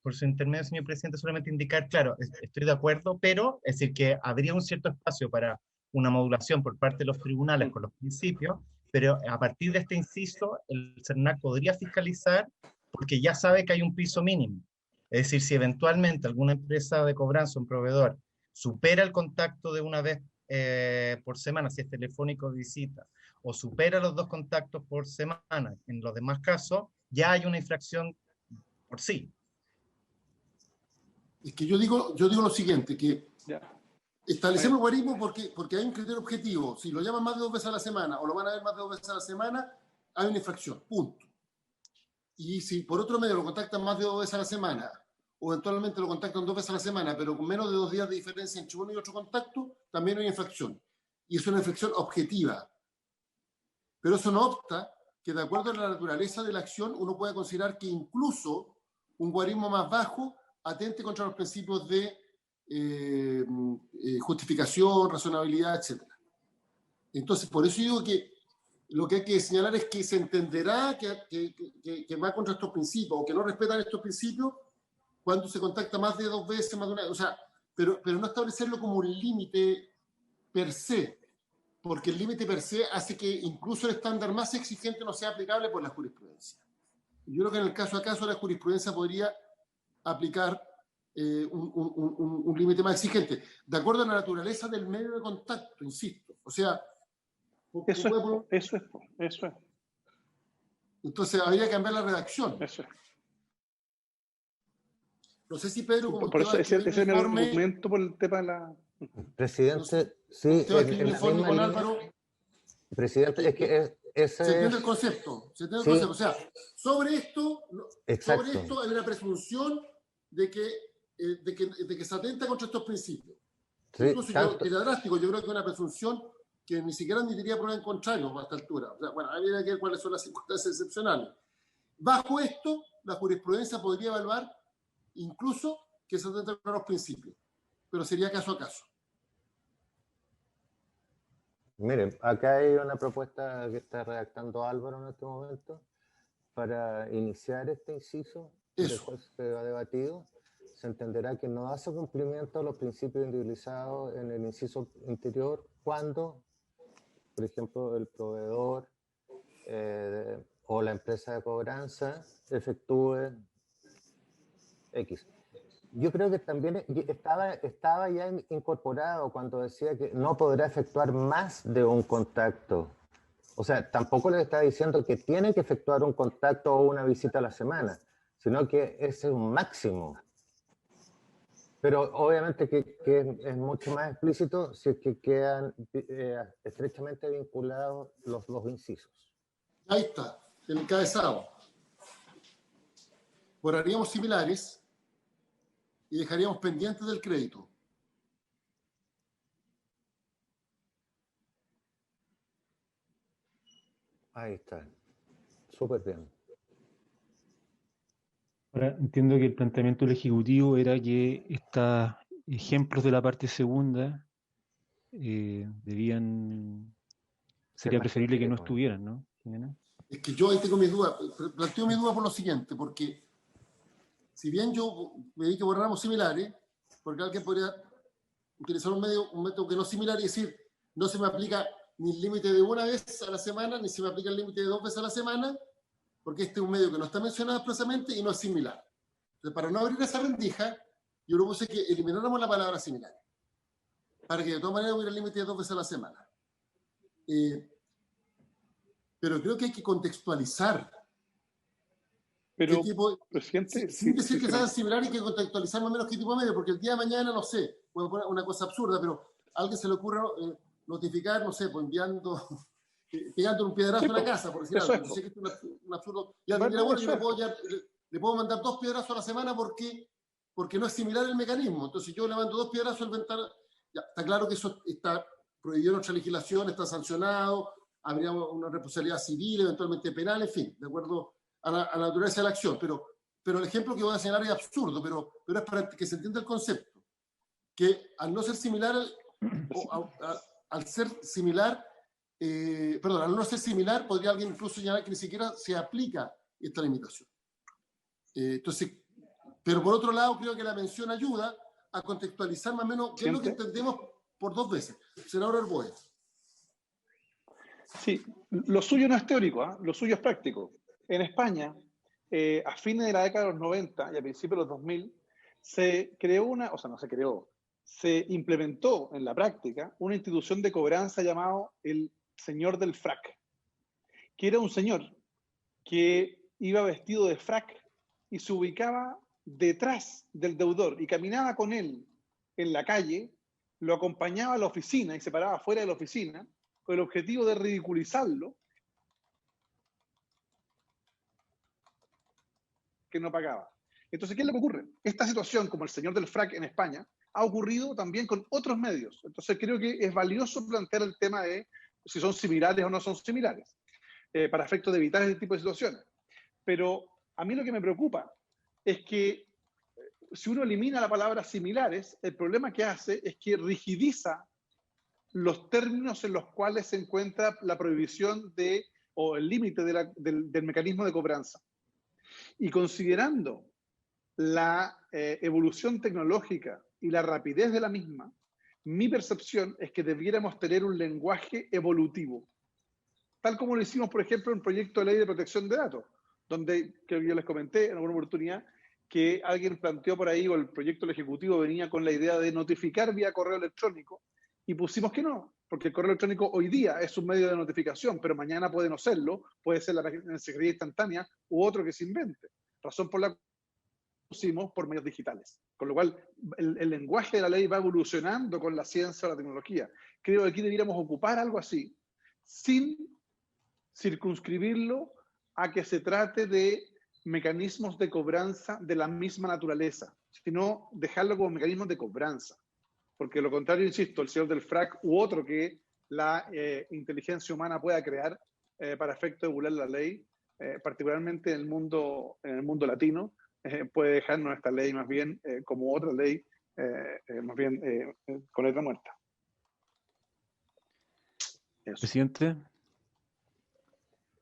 Speaker 7: por su intermedio, señor presidente, solamente indicar, claro, estoy de acuerdo, pero es decir que habría un cierto espacio para una modulación por parte de los tribunales con los principios, pero a partir de este inciso, el CERNAC podría fiscalizar porque ya sabe que hay un piso mínimo. Es decir, si eventualmente alguna empresa de cobranza, un proveedor, supera el contacto de una vez por semana, si es telefónico o visita, o supera los 2 contactos por semana, en los demás casos, ya hay una infracción por sí.
Speaker 3: Es que yo digo lo siguiente, que establecemos el guarismo porque hay un criterio objetivo. Si lo llaman más de 2 veces a la semana o lo van a ver más de 2 veces a la semana, hay una infracción, punto. Y si por otro medio lo contactan más de 2 veces a la semana, o eventualmente lo contactan 2 veces a la semana, pero con menos de 2 días de diferencia entre uno y otro contacto, también hay infracción. Y es una infracción objetiva. Pero eso no obsta que, de acuerdo a la naturaleza de la acción, uno puede considerar que incluso un guarismo más bajo atente contra los principios de justificación, razonabilidad, etc. Entonces, por eso digo que lo que hay que señalar es que se entenderá que va contra estos principios o que no respetan estos principios cuando se contacta más de 2 veces, más de una vez. O sea, pero no establecerlo como un límite per se, porque el límite per se hace que incluso el estándar más exigente no sea aplicable por la jurisprudencia. Yo creo que en el caso a caso la jurisprudencia podría aplicar un límite más exigente, de acuerdo a la naturaleza del medio de contacto, insisto. O sea,
Speaker 5: eso es.
Speaker 3: Entonces habría que cambiar la redacción.
Speaker 5: Eso es.
Speaker 3: No sé si Pedro, como
Speaker 5: por eso ese es el argumento por el tema de la...
Speaker 1: Presidente, sí.
Speaker 3: Con Álvaro.
Speaker 1: Presidente, es que ese
Speaker 3: se entiende el concepto. O sea, sobre esto hay una presunción de que se atenta contra estos principios.
Speaker 1: Sí,
Speaker 3: incluso era drástico, yo creo que es una presunción que ni siquiera admitiría prueba en contrario a esta altura. O sea, bueno, habría que ver cuáles son las circunstancias excepcionales. Bajo esto, la jurisprudencia podría evaluar incluso que se atenta contra los principios, pero sería caso a caso.
Speaker 1: Miren, acá hay una propuesta que está redactando Álvaro en este momento para iniciar este inciso. Después se ha debatido. Se entenderá que no hace cumplimiento a los principios individualizados en el inciso anterior cuando, por ejemplo, el proveedor o la empresa de cobranza efectúe X. Yo creo que también estaba ya incorporado cuando decía que no podrá efectuar más de un contacto. O sea, tampoco le está diciendo que tiene que efectuar un contacto o una visita a la semana, sino que ese es un máximo. Pero obviamente que es mucho más explícito si es que quedan estrechamente vinculados los 2 incisos.
Speaker 3: Ahí está, el encabezado. Borraríamos similares y dejaríamos pendientes del crédito.
Speaker 1: Ahí está. Súper bien.
Speaker 11: Ahora entiendo que el planteamiento del Ejecutivo era que estos ejemplos de la parte segunda sería preferible que no estuvieran, ¿no?
Speaker 3: Es que yo ahí tengo mis dudas. Planteo mi duda por lo siguiente, porque si bien yo me di que borráramos similares, porque alguien podría utilizar un método que no es similar y decir, no se me aplica ni el límite de 1 vez a la semana, ni se me aplica el límite de 2 veces a la semana, porque este es un medio que no está mencionado expresamente y no es similar. Entonces, para no abrir esa rendija, yo propuse que elimináramos la palabra similar, para que de todas maneras hubiera el límite de 2 veces a la semana. Pero creo que hay que contextualizar.
Speaker 5: Pero,
Speaker 3: presidente, sin decir que sean similares, hay que contextualizar más o menos qué tipo de medio, porque el día de mañana, no sé, voy a poner una cosa absurda, pero a alguien se le ocurre notificar, no sé, pues enviando... pegando un piedrazo a la casa, por decir algo. Sé que es un absurdo. Y alguien dirá, bueno, yo le puedo mandar 2 piedrazos a la semana porque no es similar el mecanismo. Entonces yo le mando 2 piedrazos al ventana. Ya, está claro que eso está prohibido en nuestra legislación, está sancionado, habría una responsabilidad civil, eventualmente penal, en fin, de acuerdo a la naturaleza de la acción, pero el ejemplo que voy a señalar es absurdo, pero es para que se entienda el concepto, que al no ser similar, al ser similar, al no ser similar, podría alguien incluso señalar que ni siquiera se aplica esta limitación. Entonces, pero por otro lado, creo que la mención ayuda a contextualizar más o menos qué es lo que entendemos por dos veces. Senador Arboe.
Speaker 5: Sí, lo suyo no es teórico, ¿eh? Lo suyo es práctico. En España, a fines de la década de los 90 y a principios de los 2000, se implementó en la práctica una institución de cobranza llamado el señor del frac, que era un señor que iba vestido de frac y se ubicaba detrás del deudor y caminaba con él en la calle, lo acompañaba a la oficina y se paraba fuera de la oficina con el objetivo de ridiculizarlo, que no pagaba. Entonces, ¿qué es lo que ocurre? Esta situación, como el señor del frac en España, ha ocurrido también con otros medios. Entonces, creo que es valioso plantear el tema de si son similares o no son similares, para efectos de evitar este tipo de situaciones. Pero a mí lo que me preocupa es que si uno elimina la palabra similares, el problema que hace es que rigidiza los términos en los cuales se encuentra la prohibición o el límite del mecanismo de cobranza. Y considerando la evolución tecnológica y la rapidez de la misma, mi percepción es que debiéramos tener un lenguaje evolutivo, tal como lo hicimos, por ejemplo, en el proyecto de ley de protección de datos, donde, creo que yo les comenté en alguna oportunidad, que alguien planteó por ahí, o el proyecto del Ejecutivo venía con la idea de notificar vía correo electrónico, y pusimos que no, porque el correo electrónico hoy día es un medio de notificación, pero mañana puede no serlo, puede ser la mensajería instantánea u otro que se invente, razón por la que pusimos por medios digitales. Con lo cual, el lenguaje de la ley va evolucionando con la ciencia o la tecnología. Creo que aquí debiéramos ocupar algo así, sin circunscribirlo a que se trate de mecanismos de cobranza de la misma naturaleza, sino dejarlo como mecanismos de cobranza. Porque lo contrario, insisto, el señor del frac u otro que la inteligencia humana pueda crear para efecto de burlar la ley, particularmente en el mundo latino, puede dejarnos esta ley más bien como otra ley, más bien con letra muerta. Eso.
Speaker 11: Presidente.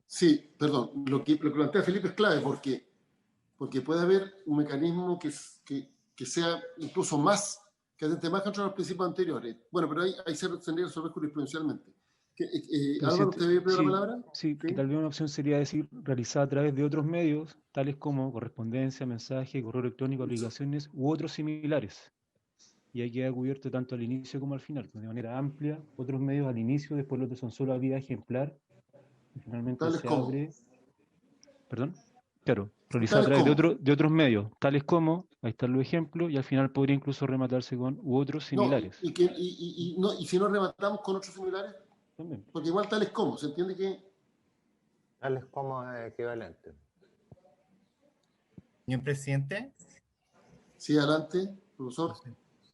Speaker 3: Sí, perdón. Lo que plantea Felipe es clave porque puede haber un mecanismo que sea incluso más, que atente más contra los principios anteriores. Bueno, pero ahí se tendría que resolver jurisprudencialmente. Álvaro, ¿usted había pedido la palabra?
Speaker 11: Sí, que tal vez una opción sería decir realizada a través de otros medios, tales como correspondencia, mensaje, correo electrónico, aplicaciones u otros similares. Y ahí queda cubierto tanto al inicio como al final, de manera amplia, otros medios al inicio, después los otros son solo vía ejemplar, y finalmente
Speaker 3: tales
Speaker 11: se
Speaker 3: como.
Speaker 11: abre. ¿Perdón? Claro, realizada a través de otros medios, tales como, ahí están los ejemplos, y al final podría incluso rematarse con u otros similares.
Speaker 3: No, y si no rematamos con otros similares,
Speaker 11: también.
Speaker 3: Porque igual tales como, ¿se entiende que?
Speaker 1: Tales como es equivalente.
Speaker 7: Señor presidente.
Speaker 3: Sí, adelante, profesor.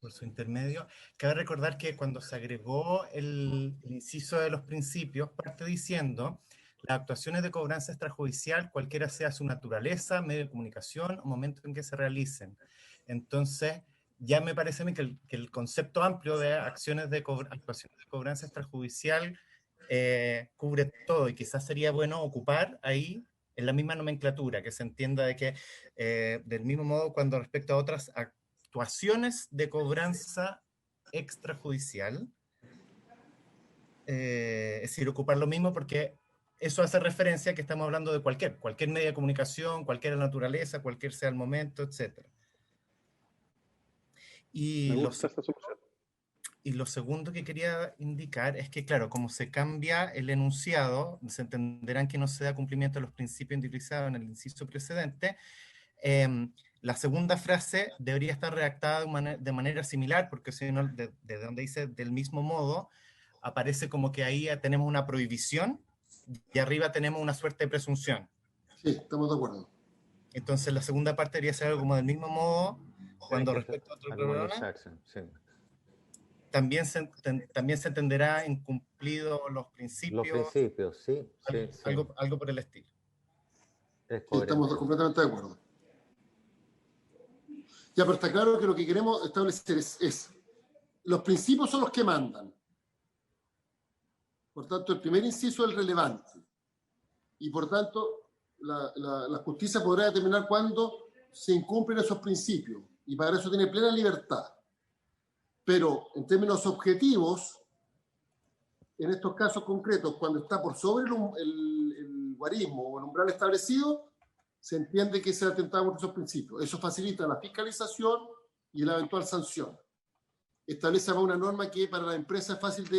Speaker 7: Por su intermedio. Cabe recordar que cuando se agregó el inciso de los principios, parte diciendo las actuaciones de cobranza extrajudicial, cualquiera sea su naturaleza, medio de comunicación o momento en que se realicen. Entonces, ya me parece a mí que el concepto amplio de actuaciones de cobranza extrajudicial cubre todo, y quizás sería bueno ocupar ahí en la misma nomenclatura, que se entienda de que del mismo modo cuando respecto a otras actuaciones de cobranza extrajudicial, es decir, ocupar lo mismo, porque eso hace referencia a que estamos hablando de cualquier medio de comunicación, cualquier naturaleza, cualquier sea el momento, etc. Y lo segundo que quería indicar es que, claro, como se cambia el enunciado, se entenderán que no se da cumplimiento a los principios individualizados en el inciso precedente. La segunda frase debería estar redactada de manera similar, porque si no, de donde dice del mismo modo, aparece como que ahí tenemos una prohibición y arriba tenemos una suerte de presunción.
Speaker 3: Sí, estamos de acuerdo.
Speaker 7: Entonces la segunda parte debería ser algo como del mismo modo, cuando respecto a otro programa,
Speaker 1: sí.
Speaker 7: también se entenderá incumplido los principios.
Speaker 1: Los principios, sí.
Speaker 7: Algo por el estilo.
Speaker 3: Estamos completamente de acuerdo. Ya, pero está claro que lo que queremos establecer es los principios son los que mandan. Por tanto, el primer inciso es el relevante. Y por tanto, la justicia podrá determinar cuándo se incumplen esos principios. Y para eso tiene plena libertad. Pero en términos objetivos, en estos casos concretos, cuando está por sobre el guarismo o el umbral establecido, se entiende que se ha atentado contra esos principios. Eso facilita la fiscalización y la eventual sanción. Establece una norma que para la empresa es fácil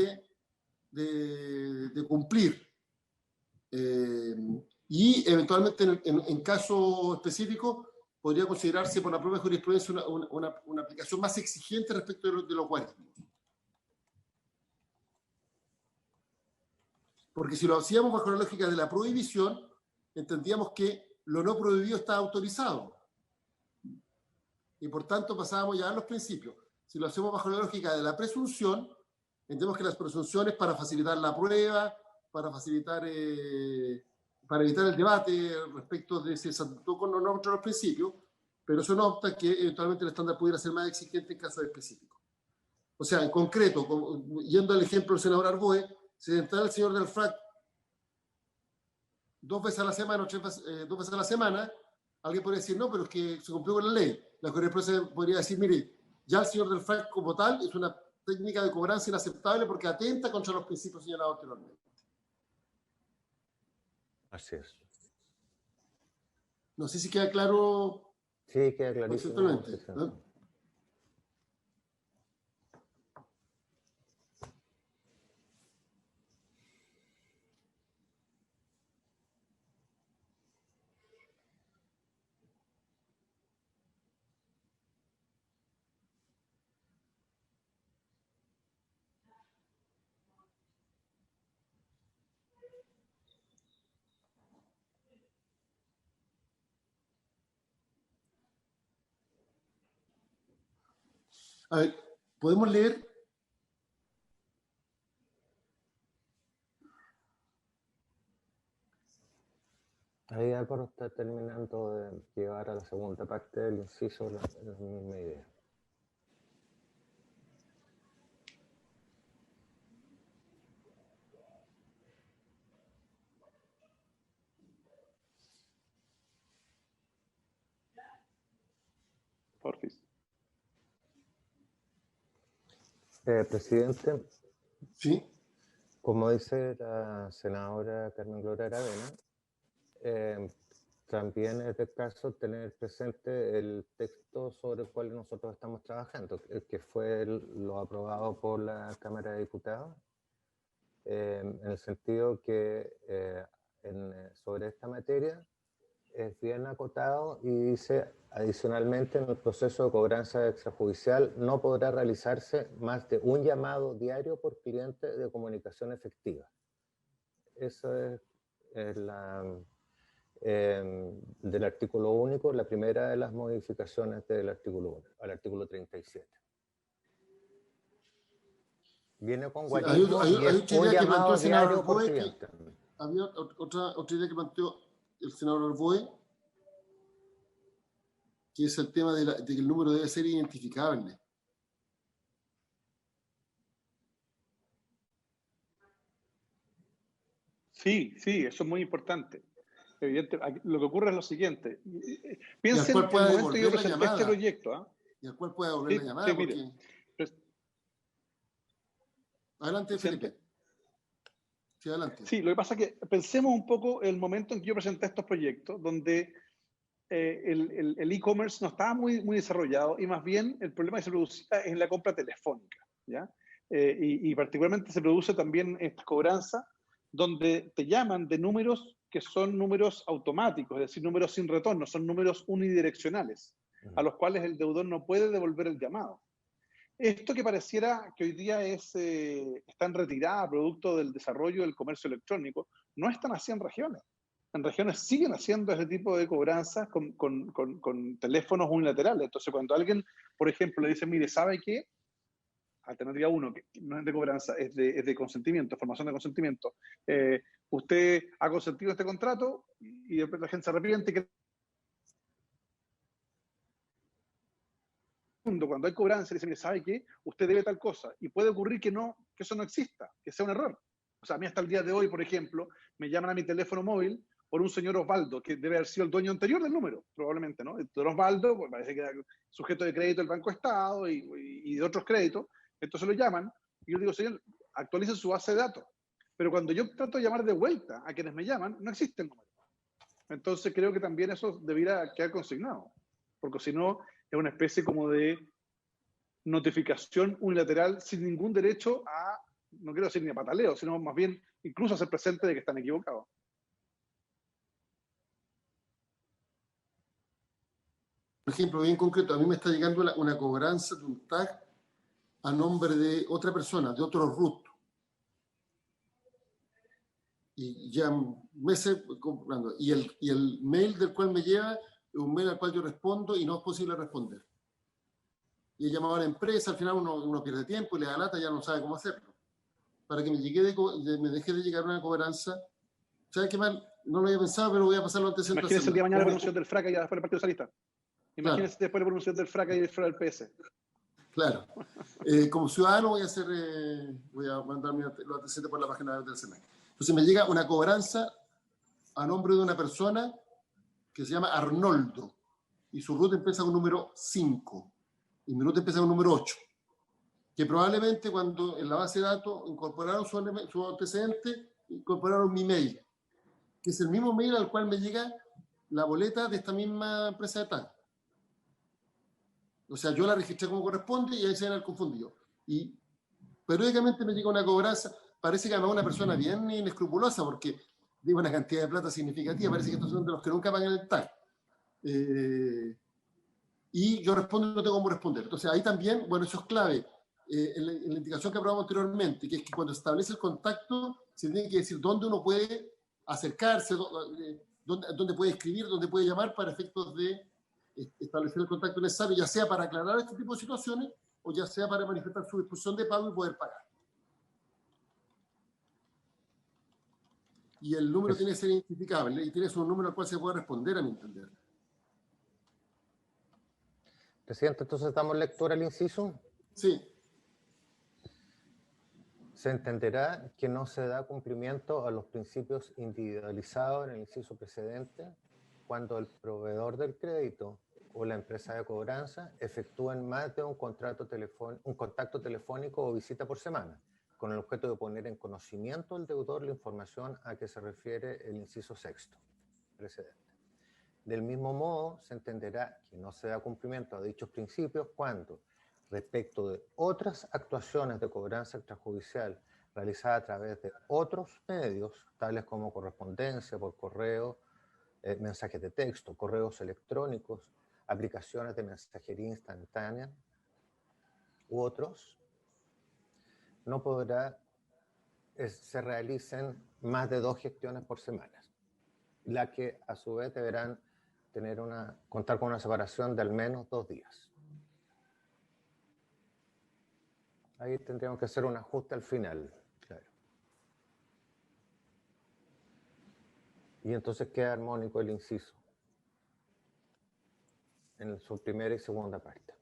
Speaker 3: de cumplir. Y eventualmente en caso específico podría considerarse por la propia jurisprudencia una aplicación más exigente respecto de los guarismos. Porque si lo hacíamos bajo la lógica de la prohibición, entendíamos que lo no prohibido está autorizado. Y por tanto pasábamos ya a los principios. Si lo hacemos bajo la lógica de la presunción, entendemos que las presunciones para facilitar la prueba, para facilitar, para evitar el debate respecto de si se saltó con o no contra los principios, pero eso no obsta que eventualmente el estándar pudiera ser más exigente en casos específicos. O sea, en concreto, yendo al ejemplo del senador Arboe, si entrara el señor del FRAC 2 veces a la semana o 2 veces a la semana, alguien podría decir, no, pero es que se cumplió con la ley. La jurisprudencia podría decir, mire, ya el señor del FRAC como tal es una técnica de cobranza inaceptable porque atenta contra los principios señalados anteriormente.
Speaker 1: Así es.
Speaker 3: No sé si queda claro.
Speaker 1: Sí, queda clarísimo.
Speaker 3: ¿No? A ver, podemos leer.
Speaker 1: Ahí Álvaro está terminando de llevar a la segunda parte del inciso la misma idea.
Speaker 5: Porfis.
Speaker 1: Presidente.
Speaker 3: Sí.
Speaker 1: Como dice la senadora Carmen Gloria Aravena, también es de caso tener presente el texto sobre el cual nosotros estamos trabajando, que fue lo aprobado por la Cámara de Diputados, en el sentido que sobre esta materia es bien acotado y dice, adicionalmente, en el proceso de cobranza extrajudicial no podrá realizarse más de un llamado diario por cliente de comunicación efectiva. Eso es del artículo único, la primera de las modificaciones del artículo 1, al artículo 37. Viene con guarismo y es un llamado diario por cliente.
Speaker 3: Había otra idea que planteó el senador Arboe, que es el tema de que el número debe ser identificable.
Speaker 5: Sí, eso es muy importante. Evidente, lo que ocurre es lo siguiente. Piensen en el momento que yo presenté este proyecto. ¿Ah?
Speaker 3: Y al cual puede volver la llamada. Porque... Adelante, Felipe. Sí, adelante.
Speaker 5: Sí, lo que pasa es que pensemos un poco el momento en que yo presenté estos proyectos, donde el e-commerce no estaba muy desarrollado y más bien el problema que se producía es en la compra telefónica, ¿ya? Y particularmente se produce también esta cobranza donde te llaman de números que son números automáticos, es decir, números sin retorno, son números unidireccionales, a los cuales el deudor no puede devolver el llamado. Esto que pareciera que hoy día está en retirada producto del desarrollo del comercio electrónico, no es tan así en regiones. En regiones siguen haciendo ese tipo de cobranzas con teléfonos unilaterales. Entonces, cuando alguien, por ejemplo, le dice, mire, ¿sabe qué? Alternativa 1, que no es de cobranza, es de consentimiento, formación de consentimiento. Usted ha consentido este contrato y después la gente se arrepiente. Que cuando hay cobranza, le dicen, ¿sabe qué? Usted debe tal cosa. Y puede ocurrir que eso no exista, que sea un error. O sea, a mí hasta el día de hoy, por ejemplo, me llaman a mi teléfono móvil por un señor Osvaldo, que debe haber sido el dueño anterior del número, probablemente, ¿no? El don Osvaldo, pues parece que era sujeto de crédito del Banco Estado y de otros créditos. Entonces lo llaman y yo digo, señor, actualicen su base de datos. Pero cuando yo trato de llamar de vuelta a quienes me llaman, no existe el número. Entonces creo que también eso debiera quedar consignado, porque si no, es una especie como de notificación unilateral sin ningún derecho a, no quiero decir ni a pataleo, sino más bien incluso a ser presente de que están equivocados.
Speaker 3: Por ejemplo, bien concreto, a mí me está llegando una cobranza de un tag a nombre de otra persona, de otro root. Y ya meses comprando. Y el mail del cual me llega es un mail al cual yo respondo y no es posible responder. Y he llamado a la empresa, al final uno pierde tiempo y le da lata, ya no sabe cómo hacerlo. Para que me deje de llegar una cobranza. ¿Sabes qué mal? No lo había pensado, pero voy a pasarlo antes.
Speaker 5: Imagínense el día de mañana la pronunciación del FRACA y ya después del Partido Socialista. Imagínense
Speaker 3: Claro.
Speaker 5: después la pronunciación del FRACA y fuera del PS.
Speaker 3: Claro. Como ciudadano voy a mandar los antecedentes por la página del Senado. Entonces me llega una cobranza a nombre de una persona que se llama Arnoldo y su ruta empieza con número 5 y mi ruta empieza con número 8, que probablemente cuando en la base de datos incorporaron su antecedente, incorporaron mi mail, que es el mismo mail al cual me llega la boleta de esta misma empresa de TAG. O sea, yo la registré como corresponde y ahí se han confundido. Y periódicamente me llega una cobranza. Parece que además una persona bien inescrupulosa, porque digo una cantidad de plata significativa. Parece que estos son de los que nunca pagan el TAG. Y yo respondo y no tengo cómo responder. Entonces ahí también, bueno, eso es clave. En la indicación que aprobamos anteriormente, que es que cuando se establece el contacto, se tiene que decir dónde uno puede acercarse, dónde puede escribir, dónde puede llamar para efectos de establecer el contacto necesario, ya sea para aclarar este tipo de situaciones o ya sea para manifestar su disposición de pago y poder pagar. Y el número tiene que ser identificable y tiene que ser un número al cual se puede responder, a mi entender.
Speaker 1: Presidente, entonces damos lectura al inciso.
Speaker 3: Sí.
Speaker 1: Se entenderá que no se da cumplimiento a los principios individualizados en el inciso precedente cuando el proveedor del crédito o la empresa de cobranza efectúen más de un contacto telefónico o visita por semana, con el objeto de poner en conocimiento al deudor la información a que se refiere el inciso sexto precedente. Del mismo modo, se entenderá que no se da cumplimiento a dichos principios cuando, respecto de otras actuaciones de cobranza extrajudicial realizadas a través de otros medios, tales como correspondencia por correo, mensajes de texto, correos electrónicos, aplicaciones de mensajería instantánea u otros, no podrá se realicen más de 2 gestiones por semana, la que a su vez deberán contar con una separación de al menos 2 días. Ahí tendríamos que hacer un ajuste al final, claro. Y entonces queda armónico el inciso en su primera y segunda parte.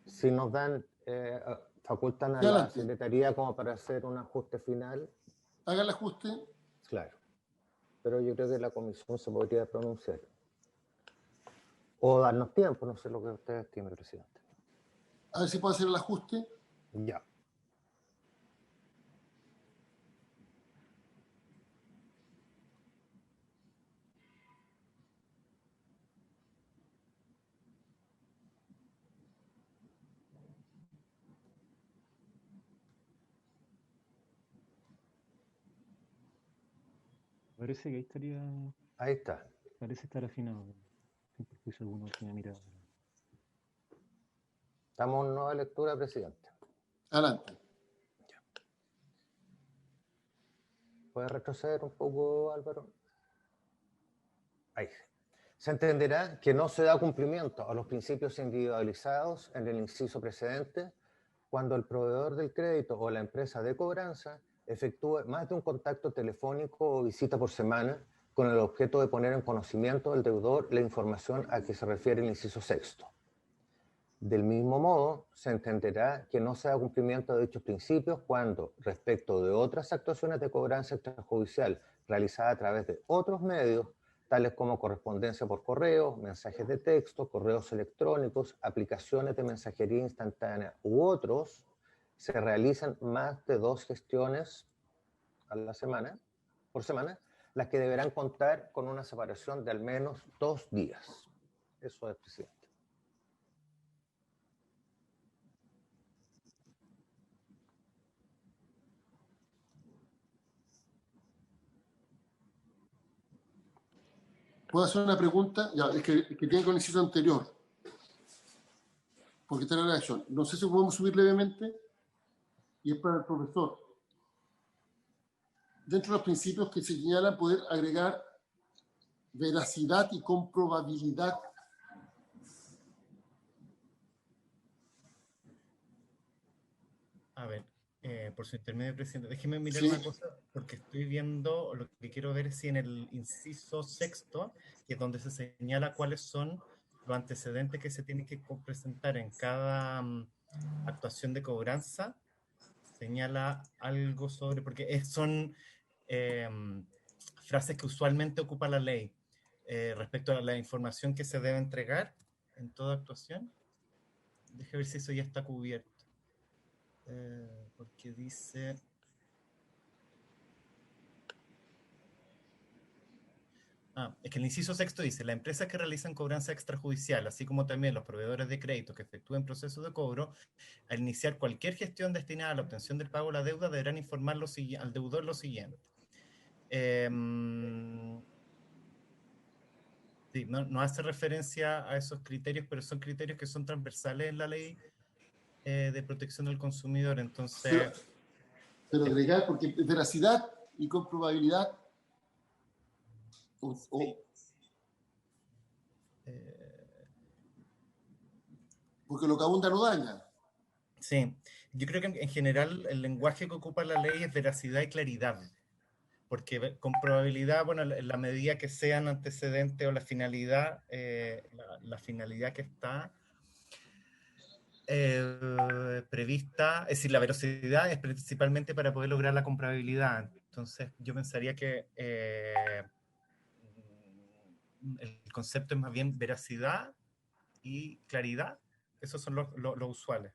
Speaker 1: Si nos dan, facultan a la Secretaría como para hacer un ajuste final.
Speaker 3: Haga el ajuste.
Speaker 1: Claro. Pero yo creo que la comisión se podría pronunciar. O darnos tiempo, no sé lo que usted estime, presidente.
Speaker 3: A ver si puedo hacer el ajuste.
Speaker 1: Ya.
Speaker 11: Parece que ahí estaría.
Speaker 1: Ahí está.
Speaker 11: Parece estar afinado. Sin perjuicio alguno que me mirado.
Speaker 1: Estamos en nueva lectura, presidente.
Speaker 3: Adelante.
Speaker 1: Ya. ¿Puede retroceder un poco, Álvaro? Ahí. Se entenderá que no se da cumplimiento a los principios individualizados en el inciso precedente cuando el proveedor del crédito o la empresa de cobranza efectúe más de un contacto telefónico o visita por semana con el objeto de poner en conocimiento del deudor la información a que se refiere el inciso sexto. Del mismo modo, se entenderá que no se da cumplimiento de dichos principios cuando, respecto de otras actuaciones de cobranza extrajudicial realizadas a través de otros medios, tales como correspondencia por correo, mensajes de texto, correos electrónicos, aplicaciones de mensajería instantánea u otros, se realizan más de 2 gestiones a la semana, por semana, las que deberán contar con una separación de al menos 2 días. Eso es, presidente.
Speaker 3: ¿Puedo hacer una pregunta? Ya, es que tiene con el inciso anterior. Porque está en la redacción. No sé si podemos subir levemente. Y es para el profesor. Dentro de los principios que se señalan, poder agregar veracidad y comprobabilidad.
Speaker 7: A ver, por su intermedio, presidente, déjeme mirar
Speaker 3: Sí.
Speaker 7: una cosa, porque estoy viendo, lo que quiero ver es si en el inciso sexto, que es donde se señala cuáles son los antecedentes que se tienen que presentar en cada actuación de cobranza, señala algo sobre, porque son frases que usualmente ocupa la ley respecto a la información que se debe entregar en toda actuación. Déjame ver si eso ya está cubierto. Porque dice... es que el inciso sexto dice, las empresas que realizan cobranza extrajudicial, así como también los proveedores de crédito que efectúen procesos de cobro, al iniciar cualquier gestión destinada a la obtención del pago de la deuda, deberán informar al deudor lo siguiente. Sí, no hace referencia a esos criterios, pero son criterios que son transversales en la ley de protección del consumidor, entonces...
Speaker 3: Pero agregar, porque veracidad y comprobabilidad... porque lo que abunda no daña.
Speaker 7: Sí, yo creo que en general el lenguaje que ocupa la ley es veracidad y claridad, porque con probabilidad, bueno, en la medida que sean antecedentes o la finalidad que está prevista, es decir, la veracidad es principalmente para poder lograr la comprabilidad. Entonces, yo pensaría que el concepto es más bien veracidad y claridad. Esos son los usuales.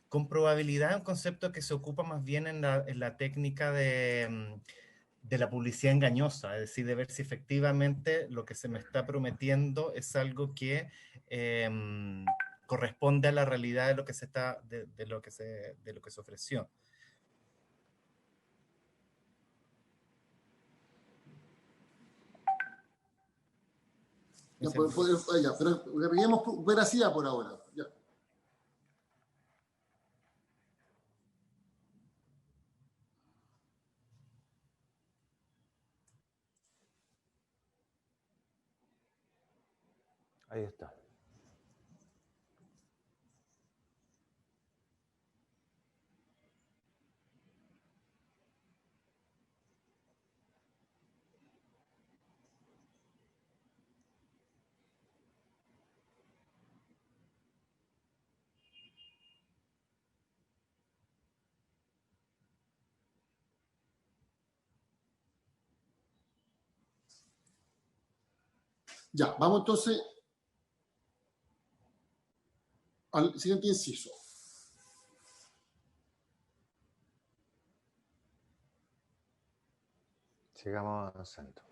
Speaker 7: Comprobabilidad es un concepto que se ocupa más bien en la técnica de la publicidad engañosa, es decir, de ver si efectivamente lo que se me está prometiendo es algo que corresponde a la realidad de lo que se está, de lo que se ofreció.
Speaker 3: Ya, pero agreguemos veracidad por ahora. Ya.
Speaker 1: Ahí está.
Speaker 3: Ya, vamos entonces al siguiente inciso.
Speaker 1: Sigamos avanzando.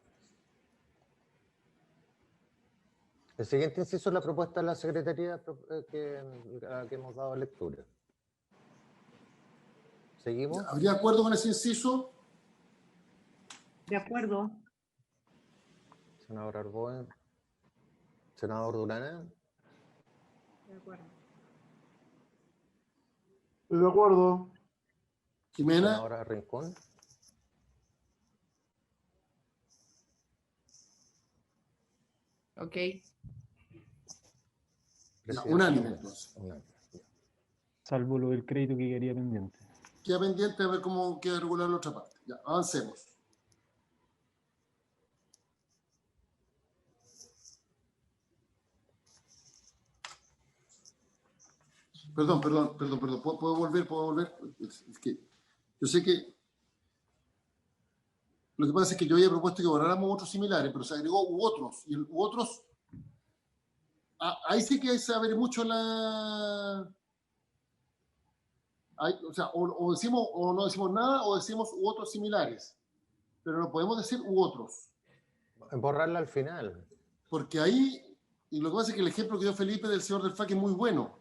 Speaker 1: El siguiente inciso es la propuesta de la Secretaría a la que hemos dado lectura. ¿Seguimos?
Speaker 3: ¿Habría acuerdo con ese inciso?
Speaker 6: De acuerdo.
Speaker 1: Senador Arboe. Senador Durana.
Speaker 6: De acuerdo.
Speaker 10: Estoy de acuerdo.
Speaker 3: Jimena.
Speaker 1: Senadora Rincón.
Speaker 12: Ok.
Speaker 3: Unánime, entonces.
Speaker 11: Salvo lo del crédito que quedaría pendiente.
Speaker 3: queda pendiente a ver cómo queda regular la otra parte. Ya, avancemos. Perdón. ¿Puedo volver? Es que yo sé que lo que pasa es que yo había propuesto que borráramos otros similares, pero se agregó u otros. Y el u otros, ahí sí que se abre mucho la... O sea, o decimos o no decimos nada, o decimos u otros similares. Pero no podemos decir u otros.
Speaker 1: Borrarla al final.
Speaker 3: Porque ahí, y lo que pasa es que el ejemplo que dio Felipe del señor del FAC es muy bueno.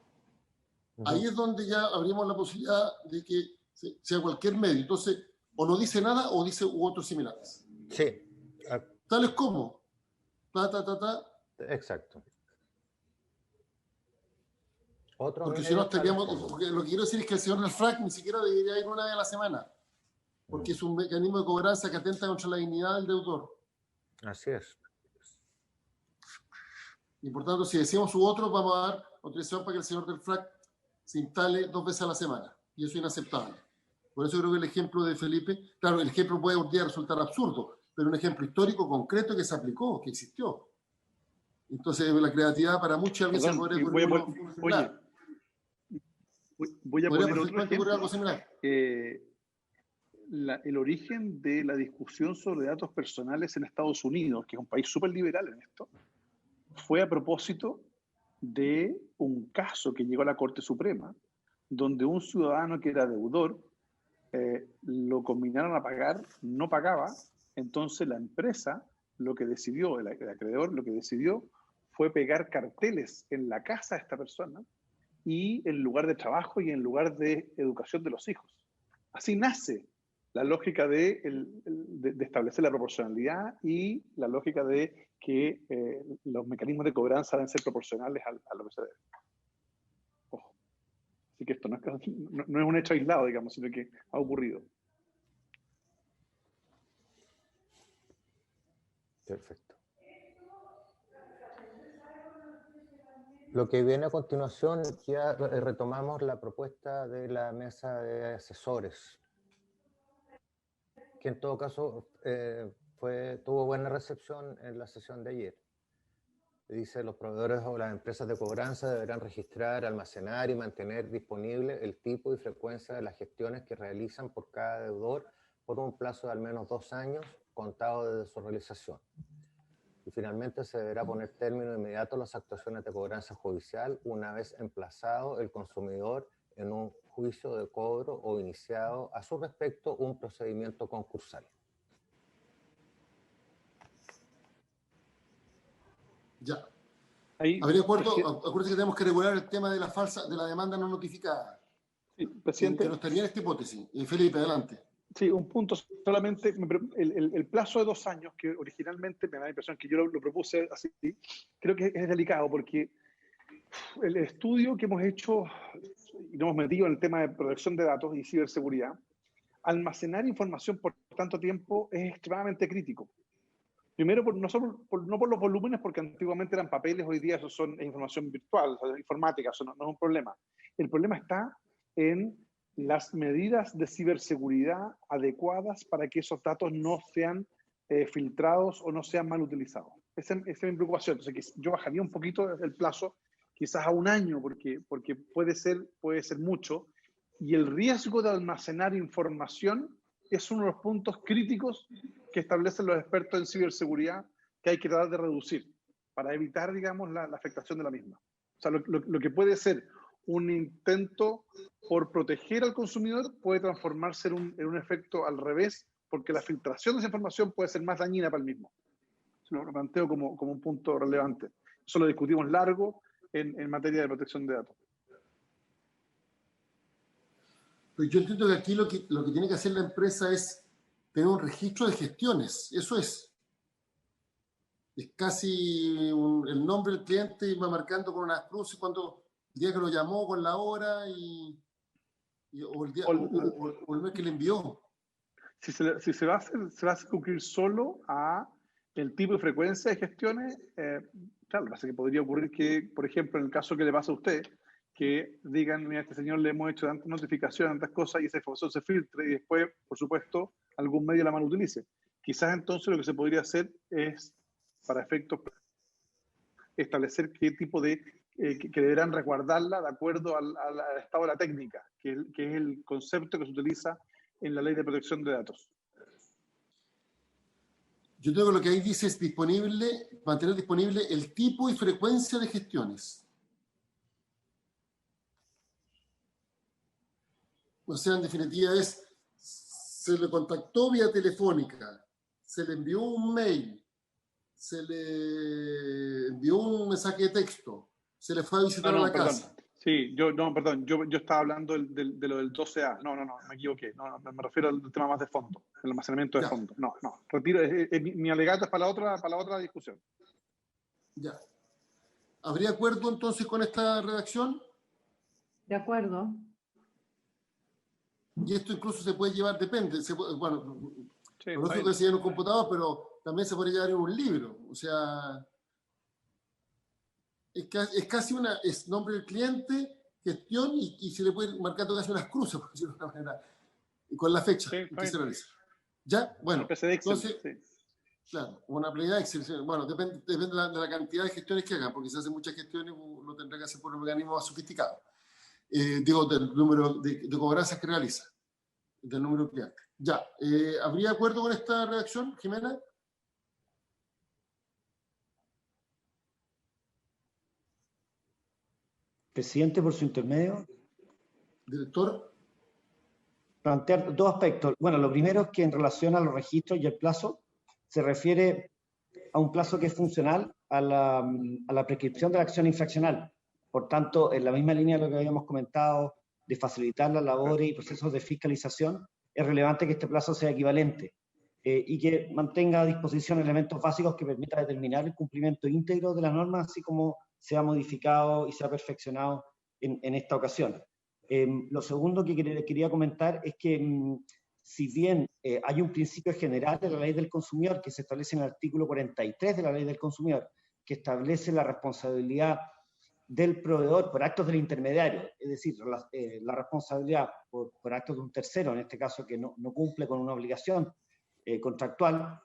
Speaker 3: Ahí es donde ya abrimos la posibilidad de que sea cualquier medio. Entonces, o no dice nada o dice u otros similares.
Speaker 1: Sí.
Speaker 3: Tales como.
Speaker 1: Exacto. Otro
Speaker 3: porque si no estaríamos. Porque lo que quiero decir es que el señor del FRAC ni siquiera debería ir una vez a la semana. Porque es un mecanismo de cobranza que atenta contra la dignidad del deudor.
Speaker 1: Así es.
Speaker 3: Y por tanto, si decimos u otros, vamos a dar autorización para que el señor del FRAC se instale 2 veces a la semana. Y eso es inaceptable. Por eso creo que el ejemplo de Felipe, claro, el ejemplo puede un día resultar absurdo, pero un ejemplo histórico concreto que se aplicó, que existió. Entonces, la creatividad para muchas veces podría ocurrir algo similar.
Speaker 5: Voy a poner otro ejemplo.
Speaker 3: Algo similar.
Speaker 5: El origen de la discusión sobre datos personales en Estados Unidos, que es un país súper liberal en esto, fue a propósito de un caso que llegó a la Corte Suprema, donde un ciudadano que era deudor lo combinaron a pagar, no pagaba, entonces la empresa lo que decidió, el acreedor lo que decidió fue pegar carteles en la casa de esta persona y en lugar de trabajo y en lugar de educación de los hijos. Así nace la lógica de establecer la proporcionalidad y la lógica de que los mecanismos de cobranza deben ser proporcionales a lo que se debe. Ojo. Así que esto no es un hecho aislado, digamos, sino que ha ocurrido.
Speaker 1: Perfecto. Lo que viene a continuación, ya retomamos la propuesta de la mesa de asesores, que en todo caso tuvo buena recepción en la sesión de ayer. Dice, los proveedores o las empresas de cobranza deberán registrar, almacenar y mantener disponible el tipo y frecuencia de las gestiones que realizan por cada deudor por un plazo de al menos 2 años contado desde su realización. Y finalmente se deberá poner término inmediato a las actuaciones de cobranza judicial una vez emplazado el consumidor en un juicio de cobro o iniciado a su respecto un procedimiento concursal.
Speaker 3: Ya. ¿Habría acuerdo? Acuérdense que tenemos que regular el tema de la demanda no notificada.
Speaker 5: Sí, presidente.
Speaker 3: Que no estaría en esta hipótesis. Felipe, adelante.
Speaker 5: Sí, un punto solamente. El plazo de 2 años, que originalmente me da la impresión que yo lo propuse así, creo que es delicado porque el estudio que hemos hecho y nos hemos metido en el tema de protección de datos y ciberseguridad, almacenar información por tanto tiempo es extremadamente crítico. Primero, no por los volúmenes, porque antiguamente eran papeles, hoy día eso es información virtual, o sea, informática, eso no es un problema. El problema está en las medidas de ciberseguridad adecuadas para que esos datos no sean filtrados o no sean mal utilizados. Esa es mi preocupación. Entonces, yo bajaría un poquito el plazo, quizás a 1 año, porque puede ser mucho. Y el riesgo de almacenar información es uno de los puntos críticos que establecen los expertos en ciberseguridad que hay que tratar de reducir para evitar, digamos, la afectación de la misma. O sea, lo que puede ser un intento por proteger al consumidor puede transformarse en un efecto al revés, porque la filtración de esa información puede ser más dañina para el mismo. Lo planteo como un punto relevante. Eso lo discutimos largo en materia de protección de datos.
Speaker 3: Pues yo entiendo que aquí lo que tiene que hacer la empresa es tener un registro de gestiones. Eso es. Es casi el nombre del cliente y va marcando con unas cruces cuando el día que lo llamó, con la hora o el mes que le envió.
Speaker 5: Si se va a hacer, se va a cumplir solo a el tipo de frecuencia de gestiones, claro, lo que pasa es que podría ocurrir que, por ejemplo, en el caso que le pasa a usted, que digan, mira, a este señor le hemos hecho tantas notificaciones, tantas cosas, y esa información se filtre y después, por supuesto, algún medio la mal utilice. Quizás entonces lo que se podría hacer es, para efectos, establecer qué tipo de, que deberán resguardarla de acuerdo al estado de la técnica, que es el concepto que se utiliza en la Ley de Protección de Datos.
Speaker 3: Yo creo que lo que ahí dice es mantener disponible el tipo y frecuencia de gestiones. O sea, en definitiva se le contactó vía telefónica, se le envió un mail, se le envió un mensaje de texto, se le fue a visitar a la casa.
Speaker 5: Sí, yo estaba hablando de lo del 12A. No, me equivoqué. No, me refiero al tema más de fondo, el almacenamiento de fondo. No, retiro, mi alegato es para la otra discusión.
Speaker 3: Ya. ¿Habría acuerdo entonces con esta redacción?
Speaker 6: De acuerdo.
Speaker 3: Y esto incluso se puede llevar, depende, bueno,
Speaker 5: sí,
Speaker 3: por eso que se en un computador, pero también se puede llevar en un libro. O sea, es casi es nombre del cliente, gestión, y se le puede marcar casi unas cruces, por decirlo de alguna manera, y con la fecha en que se realiza. ¿Ya? Bueno, entonces, claro, una planilla Excel, bueno, depende de la cantidad de gestiones que hagan, porque si hacen muchas gestiones, uno tendrá que hacer por un organismo más sofisticado. Digo, del número de cobranzas que realiza, del número de clientes. Ya, ¿habría acuerdo con esta redacción, Jimena?
Speaker 8: Presidente, por su intermedio.
Speaker 3: Director.
Speaker 8: Plantear dos aspectos. Bueno, lo primero es que en relación a los registros y el plazo, se refiere a un plazo que es funcional a la prescripción de la acción infraccional. Por tanto, en la misma línea de lo que habíamos comentado, de facilitar las labores y procesos de fiscalización, es relevante que este plazo sea equivalente y que mantenga a disposición elementos básicos que permitan determinar el cumplimiento íntegro de la norma, así como se ha modificado y se ha perfeccionado en esta ocasión. Lo segundo que quería comentar es que si bien hay un principio general de la Ley del Consumidor que se establece en el artículo 43 de la Ley del Consumidor, que establece la responsabilidad del proveedor por actos del intermediario, es decir, la responsabilidad por actos de un tercero, en este caso que no cumple con una obligación contractual,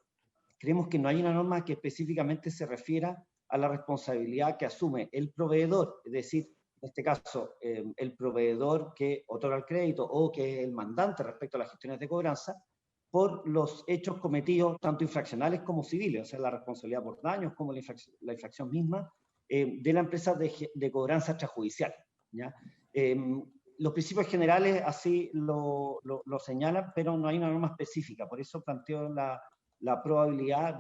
Speaker 8: creemos que no hay una norma que específicamente se refiera a la responsabilidad que asume el proveedor, es decir, en este caso, el proveedor que otorga el crédito o que es el mandante respecto a las gestiones de cobranza, por los hechos cometidos, tanto infraccionales como civiles, o sea, la responsabilidad por daños como la infracción misma de la empresa de cobranza extrajudicial, ¿ya? Los principios generales así lo señalan, pero no hay una norma específica, por eso planteo la probabilidad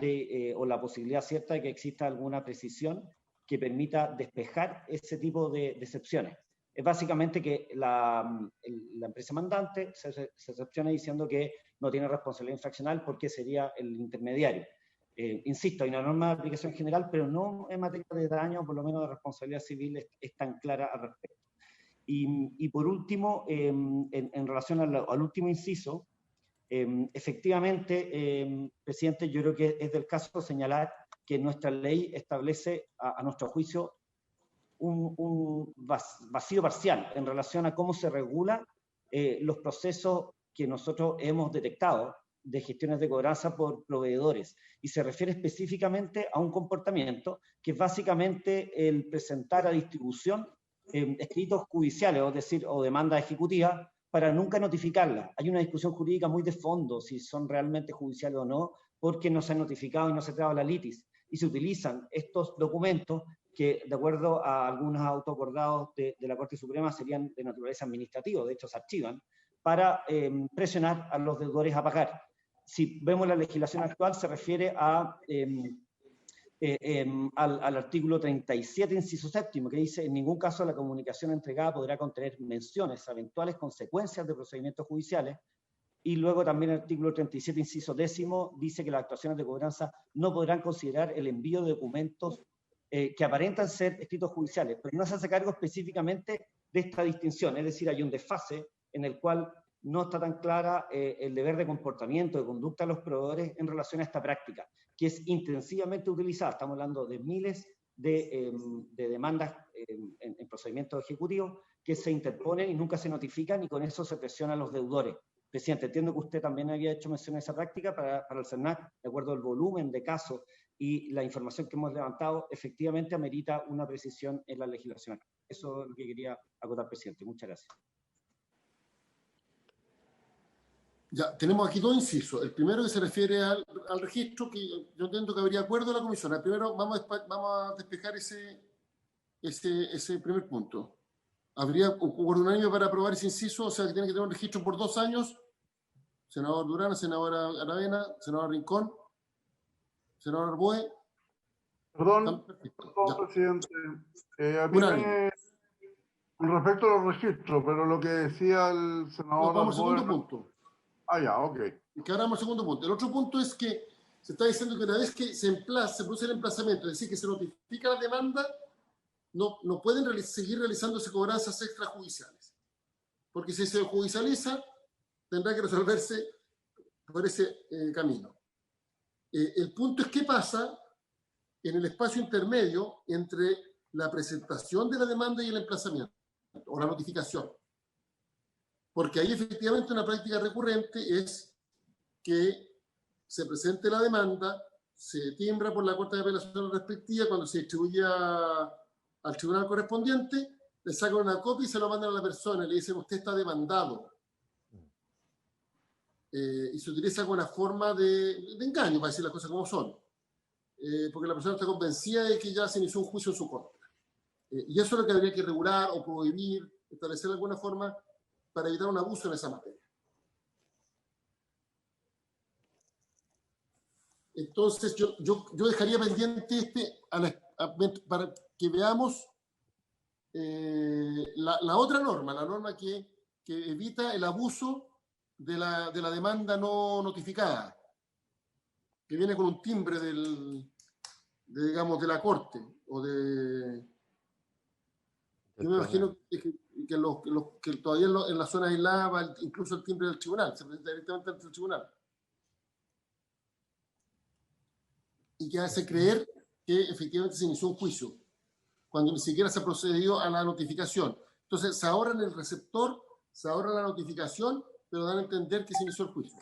Speaker 8: o la posibilidad cierta de que exista alguna precisión que permita despejar ese tipo de excepciones. Es básicamente que la empresa mandante se excepciona diciendo que no tiene responsabilidad infraccional porque sería el intermediario. Insisto, hay una norma de aplicación general, pero no en materia de daño, por lo menos de responsabilidad civil es tan clara al respecto. Y por último, en relación al último inciso, efectivamente, presidente, yo creo que es del caso señalar que nuestra ley establece, a nuestro juicio, un vacío parcial en relación a cómo se regula los procesos que nosotros hemos detectado de gestiones de cobranza por proveedores, y se refiere específicamente a un comportamiento que es básicamente el presentar a distribución escritos judiciales, es decir, o demandas ejecutivas, para nunca notificarlas. Hay una discusión jurídica muy de fondo si son realmente judiciales o no, porque no se han notificado y no se traba la litis, y se utilizan estos documentos que, de acuerdo a algunos autos acordados de la Corte Suprema, serían de naturaleza administrativa, de hecho se archivan, para presionar a los deudores a pagar. Si vemos la legislación actual, se refiere al artículo 37, inciso séptimo, que dice: en ningún caso la comunicación entregada podrá contener menciones a eventuales consecuencias de procedimientos judiciales. Y luego también el artículo 37, inciso décimo, dice que las actuaciones de cobranza no podrán considerar el envío de documentos que aparentan ser escritos judiciales, pero no se hace cargo específicamente de esta distinción, es decir, hay un desfase en el cual no está tan clara el deber de comportamiento, de conducta de los proveedores en relación a esta práctica, que es intensivamente utilizada. Estamos hablando de miles de demandas en procedimientos ejecutivos que se interponen y nunca se notifican, y con eso se presiona a los deudores. Presidente, entiendo que usted también había hecho mención a esa práctica para el CERNAC, de acuerdo al volumen de casos y la información que hemos levantado, efectivamente amerita una precisión en la legislación. Eso es lo que quería acotar, presidente. Muchas gracias.
Speaker 3: Ya, tenemos aquí dos incisos. El primero que se refiere al registro, que yo entiendo que habría acuerdo de la comisión. El primero, vamos a despejar ese primer punto. ¿Habría un año para aprobar ese inciso? O sea, que tiene que tener un registro por 2 años. Senador Durán, senadora Aravena, senador Rincón, senador Arboe.
Speaker 10: Perdón, presidente. Con respecto a los registros, pero lo que decía el senador...
Speaker 3: Vamos al segundo punto.
Speaker 10: Ya, ok.
Speaker 3: Y que ahora vamos al segundo punto. El otro punto es que se está diciendo que una vez que se produce el emplazamiento, es decir, que se notifica la demanda, no pueden seguir realizándose cobranzas extrajudiciales. Porque si se judicializa, tendrá que resolverse por ese camino. El punto es qué pasa en el espacio intermedio entre la presentación de la demanda y el emplazamiento, o la notificación. Porque ahí efectivamente una práctica recurrente es que se presente la demanda, se timbra por la Corte de Apelación respectiva, cuando se distribuye al tribunal correspondiente, le sacan una copia y se lo mandan a la persona y le dicen: usted está demandado. Y se utiliza como una forma de engaño, para decir las cosas como son. Porque la persona está convencida de que ya se inició un juicio en su contra. Y eso es lo que habría que regular o prohibir, establecer de alguna forma para evitar un abuso en esa materia. Entonces, yo dejaría pendiente para que veamos la otra norma, la norma que evita el abuso de la demanda no notificada, que viene con un timbre digamos, de la Corte, o de... Yo me imagino que todavía en la zona aislada va incluso el timbre del tribunal, se presenta directamente ante el tribunal. Y que hace creer que efectivamente se inició un juicio, cuando ni siquiera se procedió a la notificación. Entonces se ahorra en el receptor, se ahorra la notificación, pero dan a entender que se inició el juicio.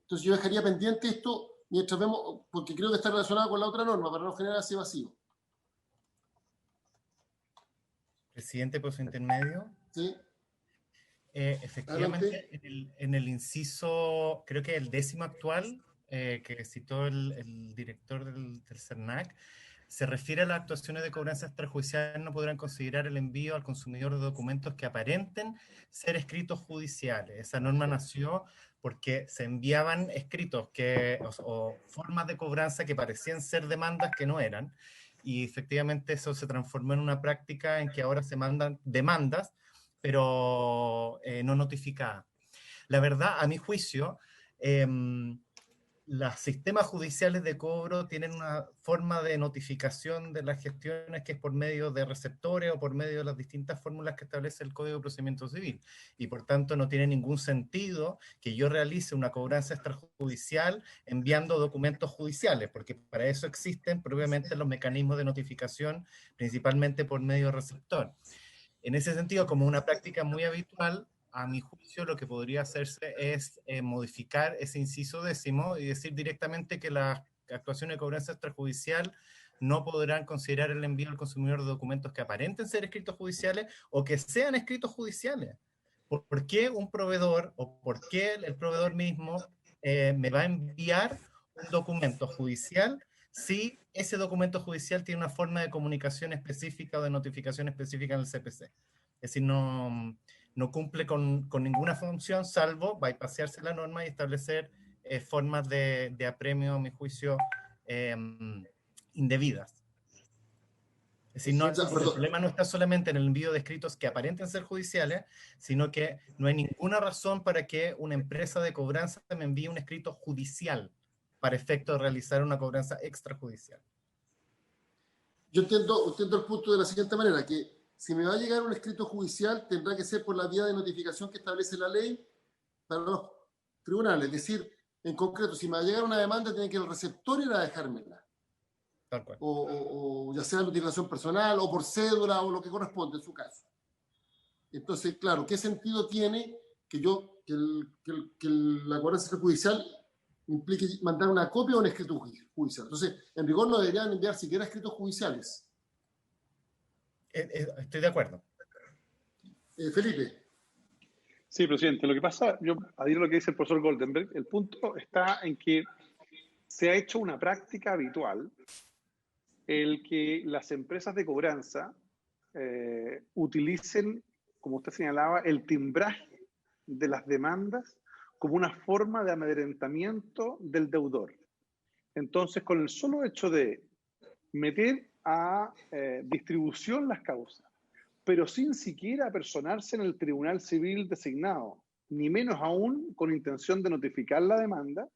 Speaker 3: Entonces yo dejaría pendiente esto mientras vemos, porque creo que está relacionado con la otra norma, para no generar ese vacío.
Speaker 7: Presidente, por su intermedio.
Speaker 3: Sí.
Speaker 7: Efectivamente, en el inciso, creo que el 10º actual, que citó el director del CERNAC, se refiere a las actuaciones de cobranza extrajudicial no podrán considerar el envío al consumidor de documentos que aparenten ser escritos judiciales. Esa norma nació porque se enviaban escritos o formas de cobranza que parecían ser demandas que no eran, y efectivamente eso se transformó en una práctica en que ahora se mandan demandas, pero no notificadas. La verdad, a mi juicio, los sistemas judiciales de cobro tienen una forma de notificación de las gestiones que es por medio de receptores o por medio de las distintas fórmulas que establece el Código de Procedimiento Civil. Y por tanto no tiene ningún sentido que yo realice una cobranza extrajudicial enviando documentos judiciales, porque para eso existen propiamente los mecanismos de notificación, principalmente por medio de receptor. En ese sentido, como una práctica muy habitual, a mi juicio, lo que podría hacerse es modificar ese inciso 10º y decir directamente que las actuaciones de cobranza extrajudicial no podrán considerar el envío al consumidor de documentos que aparenten ser escritos judiciales o que sean escritos judiciales. ¿Por qué un proveedor o por qué el proveedor mismo me va a enviar un documento judicial si ese documento judicial tiene una forma de comunicación específica o de notificación específica en el CPC? Es decir, no cumple con ninguna función, salvo bypasearse la norma y establecer formas de apremio, a mi juicio, indebidas. Es decir, el problema no está solamente en el envío de escritos que aparenten ser judiciales, sino que no hay ninguna razón para que una empresa de cobranza me envíe un escrito judicial para efecto de realizar una cobranza extrajudicial.
Speaker 3: Yo entiendo el punto de la siguiente manera, que si me va a llegar un escrito judicial, tendrá que ser por la vía de notificación que establece la ley para los tribunales. Es decir, en concreto, si me va a llegar una demanda, tiene que el receptor ir a dejármela.
Speaker 7: Tal cual.
Speaker 3: o ya sea de utilización personal o por cédula o lo que corresponde en su caso. Entonces, claro, ¿qué sentido tiene que la cobranza judicial implique mandar una copia o un escrito judicial? Entonces, en rigor no deberían enviar siquiera escritos judiciales.
Speaker 7: Estoy de acuerdo.
Speaker 3: Felipe.
Speaker 5: Sí, presidente. Lo que pasa, yo adhiero a lo que dice el profesor Goldenberg, el punto está en que se ha hecho una práctica habitual el que las empresas de cobranza utilicen, como usted señalaba, el timbraje de las demandas como una forma de amedrentamiento del deudor. Entonces, con el solo hecho de meter a distribución las causas, pero sin siquiera personarse en el tribunal civil designado, ni menos aún con intención de notificar la demanda,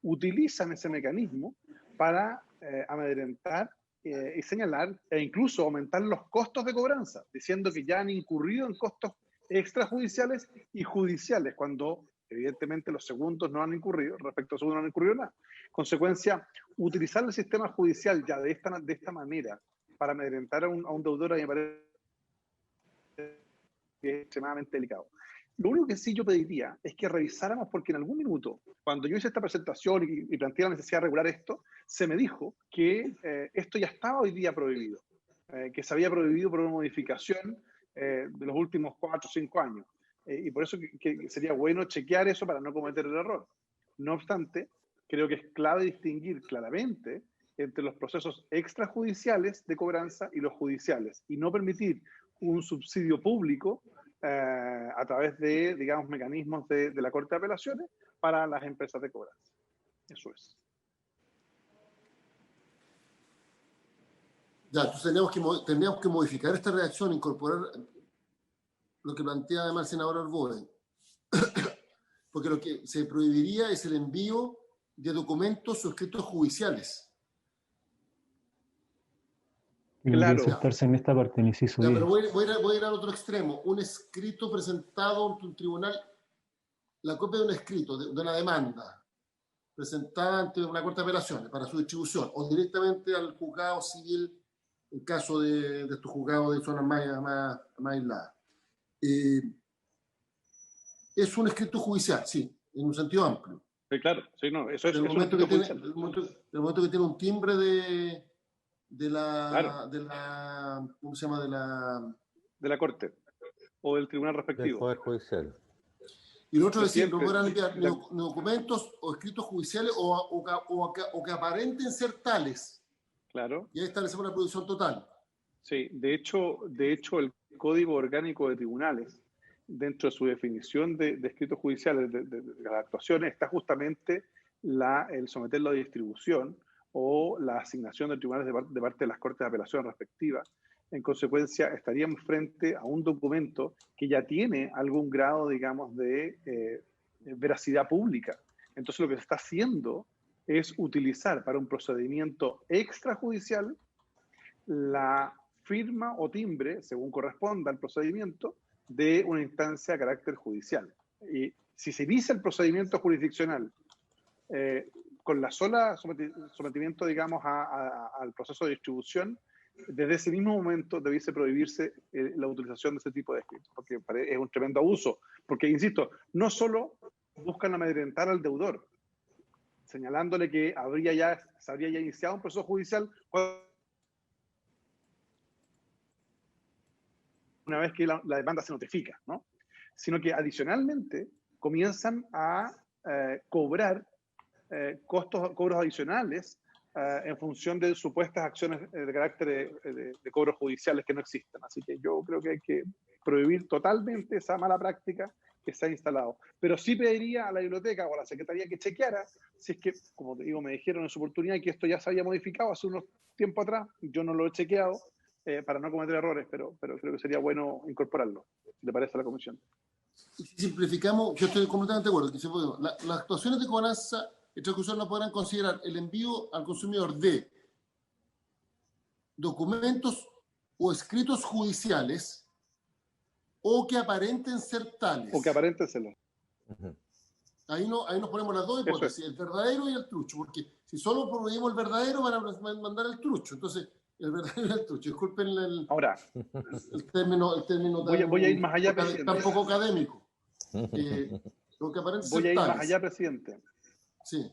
Speaker 5: utilizan ese mecanismo para amedrentar y señalar e incluso aumentar los costos de cobranza, diciendo que ya han incurrido en costos extrajudiciales y judiciales, cuando evidentemente los segundos no han incurrido, respecto a los segundos no han incurrido nada. Consecuencia, utilizar el sistema judicial ya de esta manera para amedrentar a un deudor a mí me parece extremadamente delicado. Lo único que sí yo pediría es que revisáramos, porque en algún minuto, cuando yo hice esta presentación y planteé la necesidad de regular esto, se me dijo que esto ya estaba hoy día prohibido, que se había prohibido por una modificación de los últimos 4 o 5 años. Y por eso que sería bueno chequear eso para no cometer el error. No obstante, creo que es clave distinguir claramente entre los procesos extrajudiciales de cobranza y los judiciales, y no permitir un subsidio público a través de, digamos, mecanismos de la Corte de Apelaciones para las empresas de cobranza. Eso es.
Speaker 3: Ya, entonces tendríamos que modificar esta redacción, incorporar lo que plantea además el senador Arboe, porque lo que se prohibiría es el envío de documentos o escritos judiciales.
Speaker 11: Claro. Sentarse en esta parte, en inciso 10.
Speaker 3: Pero voy a ir al otro extremo. Un escrito presentado ante un tribunal, la copia de un escrito, de una demanda, presentada ante una corte de apelaciones para su distribución, o directamente al juzgado civil, en caso de estos juzgados de zonas más aisladas. Es un escrito judicial, sí, en un sentido amplio.
Speaker 5: Sí, claro, sí, no, eso es.
Speaker 3: El momento que tiene un timbre de la ¿cómo se llama?
Speaker 5: De la Corte o del tribunal respectivo.
Speaker 1: Del Poder Judicial.
Speaker 3: Y lo otro es decir, no podrán enviar documentos o escritos judiciales o que aparenten ser tales.
Speaker 5: Claro.
Speaker 3: Y ahí establecemos la prohibición total.
Speaker 5: Sí, de hecho el Código Orgánico de Tribunales, dentro de su definición de escritos judiciales, de las actuaciones, está justamente el someterlo a distribución o la asignación de tribunales de parte de las Cortes de Apelación respectivas. En consecuencia, estaríamos frente a un documento que ya tiene algún grado, digamos, de veracidad pública. Entonces, lo que se está haciendo es utilizar para un procedimiento extrajudicial la firma o timbre, según corresponda al procedimiento, de una instancia de carácter judicial. Y si se inicia el procedimiento jurisdiccional con la sola sometimiento, digamos, al proceso de distribución, desde ese mismo momento debiese prohibirse la utilización de ese tipo de escritos, porque es un tremendo abuso. Porque, insisto, no solo buscan amedrentar al deudor, señalándole que se habría ya iniciado un proceso judicial una vez que la demanda se notifica, ¿no? Sino que adicionalmente comienzan a cobrar cobros adicionales en función de supuestas acciones de carácter de cobros judiciales que no existen. Así que yo creo que hay que prohibir totalmente esa mala práctica que se ha instalado. Pero sí pediría a la biblioteca o a la secretaría que chequeara si es que, como te digo, me dijeron en su oportunidad que esto ya se había modificado hace unos tiempo atrás. Yo no lo he chequeado para no cometer errores, pero creo que sería bueno incorporarlo. ¿Le parece a la comisión?
Speaker 3: Y si simplificamos, yo estoy completamente de acuerdo. Que las actuaciones de cobranza extrajudicial no podrán considerar el envío al consumidor de documentos o escritos judiciales o que aparenten ser tales.
Speaker 5: O que aparenten serlo.
Speaker 3: Ahí nos ponemos las dos hipótesis, el verdadero y el trucho, porque si solo prohibimos el verdadero van a mandar el trucho. Entonces, el verdadero y el trucho. Disculpen el término
Speaker 5: voy a ir más allá, presidente.
Speaker 3: Tan poco académico. Lo que
Speaker 5: voy a ir más allá, presidente.
Speaker 3: Sí.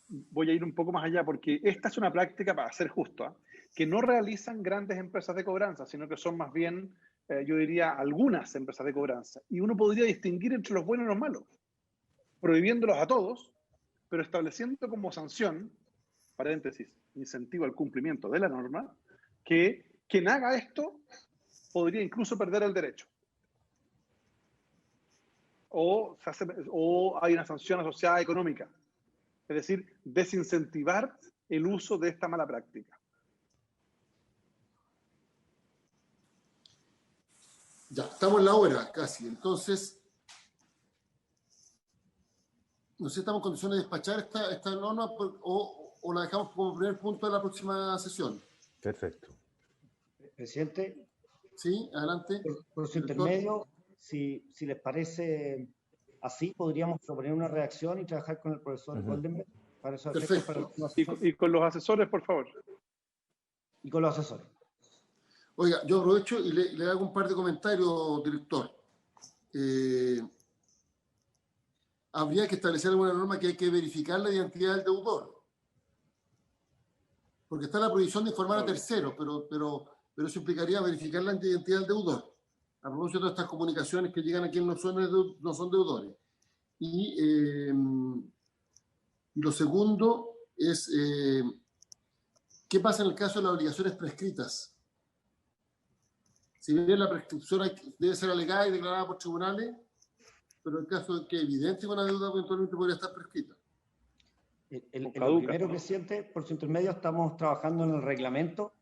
Speaker 5: Voy a ir un poco más allá, porque esta es una práctica, para ser justo, que no realizan grandes empresas de cobranza, sino que son más bien, yo diría, algunas empresas de cobranza. Y uno podría distinguir entre los buenos y los malos, prohibiéndolos a todos, pero estableciendo como sanción, paréntesis, incentivo al cumplimiento de la norma, que quien haga esto podría incluso perder el derecho. O hay una sanción asociada económica. Es decir, desincentivar el uso de esta mala práctica.
Speaker 3: Ya, estamos en la hora casi. Entonces, no sé si estamos en condiciones de despachar esta norma o la dejamos como primer punto de la próxima sesión.
Speaker 1: Perfecto.
Speaker 8: Presidente.
Speaker 3: Sí, adelante.
Speaker 8: Por su intermedio, si les parece así, podríamos proponer una redacción y trabajar con el profesor Goldenberg para esos efectos.
Speaker 5: Y con los asesores, por favor.
Speaker 8: Y con los asesores.
Speaker 3: Oiga, yo aprovecho y le hago un par de comentarios, director. Habría que establecer alguna norma que hay que verificar la identidad del deudor. Porque está la prohibición de informar a terceros, pero eso implicaría verificar la identidad del deudor. A propósito de estas comunicaciones que llegan a quienes no son deudores. Y lo segundo es, ¿qué pasa en el caso de las obligaciones prescritas? Si bien la prescripción debe ser alegada y declarada por tribunales, pero en caso de que evidencie una deuda, eventualmente podría estar prescrita.
Speaker 8: El primero, presidente, por su intermedio, estamos trabajando en el reglamento,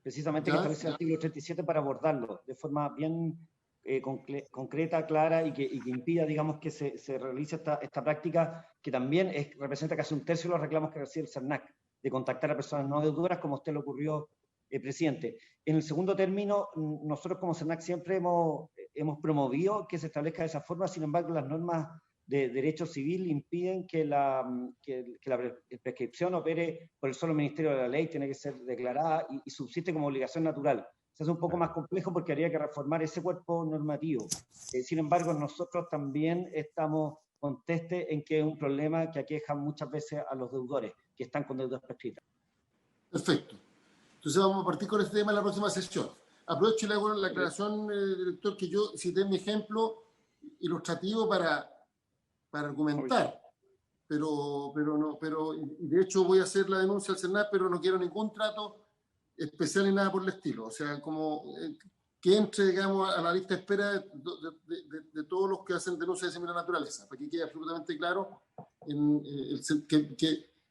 Speaker 8: precisamente que establece el artículo 37 para abordarlo de forma bien concreta, clara y que impida, digamos, que se realice esta práctica que también representa casi un tercio de los reclamos que recibe el CERNAC, de contactar a personas no deudoras, como a usted le ocurrió, presidente. En el segundo término, nosotros como CERNAC siempre hemos promovido que se establezca de esa forma, sin embargo, las normas de derecho civil impiden que la prescripción opere por el solo Ministerio de la Ley, tiene que ser declarada y subsiste como obligación natural. Se hace un poco más complejo porque habría que reformar ese cuerpo normativo. Sin embargo, nosotros también estamos contestes en que es un problema que aqueja muchas veces a los deudores que están con deudas prescritas.
Speaker 3: Perfecto. Entonces vamos a partir con este tema en la próxima sesión. Aprovecho y le hago la aclaración, director, que yo cité mi ejemplo ilustrativo para argumentar, pero de hecho voy a hacer la denuncia al Senat, pero no quiero ningún trato especial ni nada por el estilo. O sea, como que entre, digamos, a la lista de espera de todos los que hacen denuncias de similar naturaleza, para que quede absolutamente claro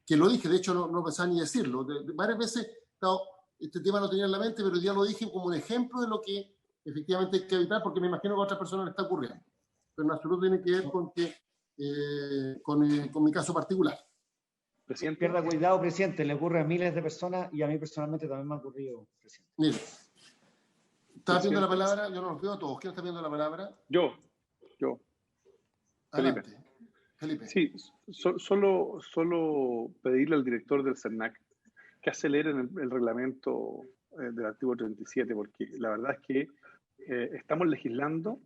Speaker 3: que lo dije. De hecho, no pensaba ni decirlo. Varias veces este tema no tenía en la mente, pero ya lo dije como un ejemplo de lo que efectivamente hay que evitar, porque me imagino que a otras personas le está ocurriendo. Pero en absoluto tiene que ver con mi caso particular.
Speaker 8: Presidente. Pierda cuidado, presidente, le ocurre a miles de personas y a mí personalmente también me ha ocurrido, presidente.
Speaker 3: Mire, ¿estaba pidiendo la palabra? Yo no los veo a todos. ¿Quién está pidiendo la palabra?
Speaker 5: Yo.
Speaker 3: Adelante. Felipe.
Speaker 5: Sí, solo pedirle al director del CERNAC que aceleren el reglamento del artículo 37, porque la verdad es que estamos legislando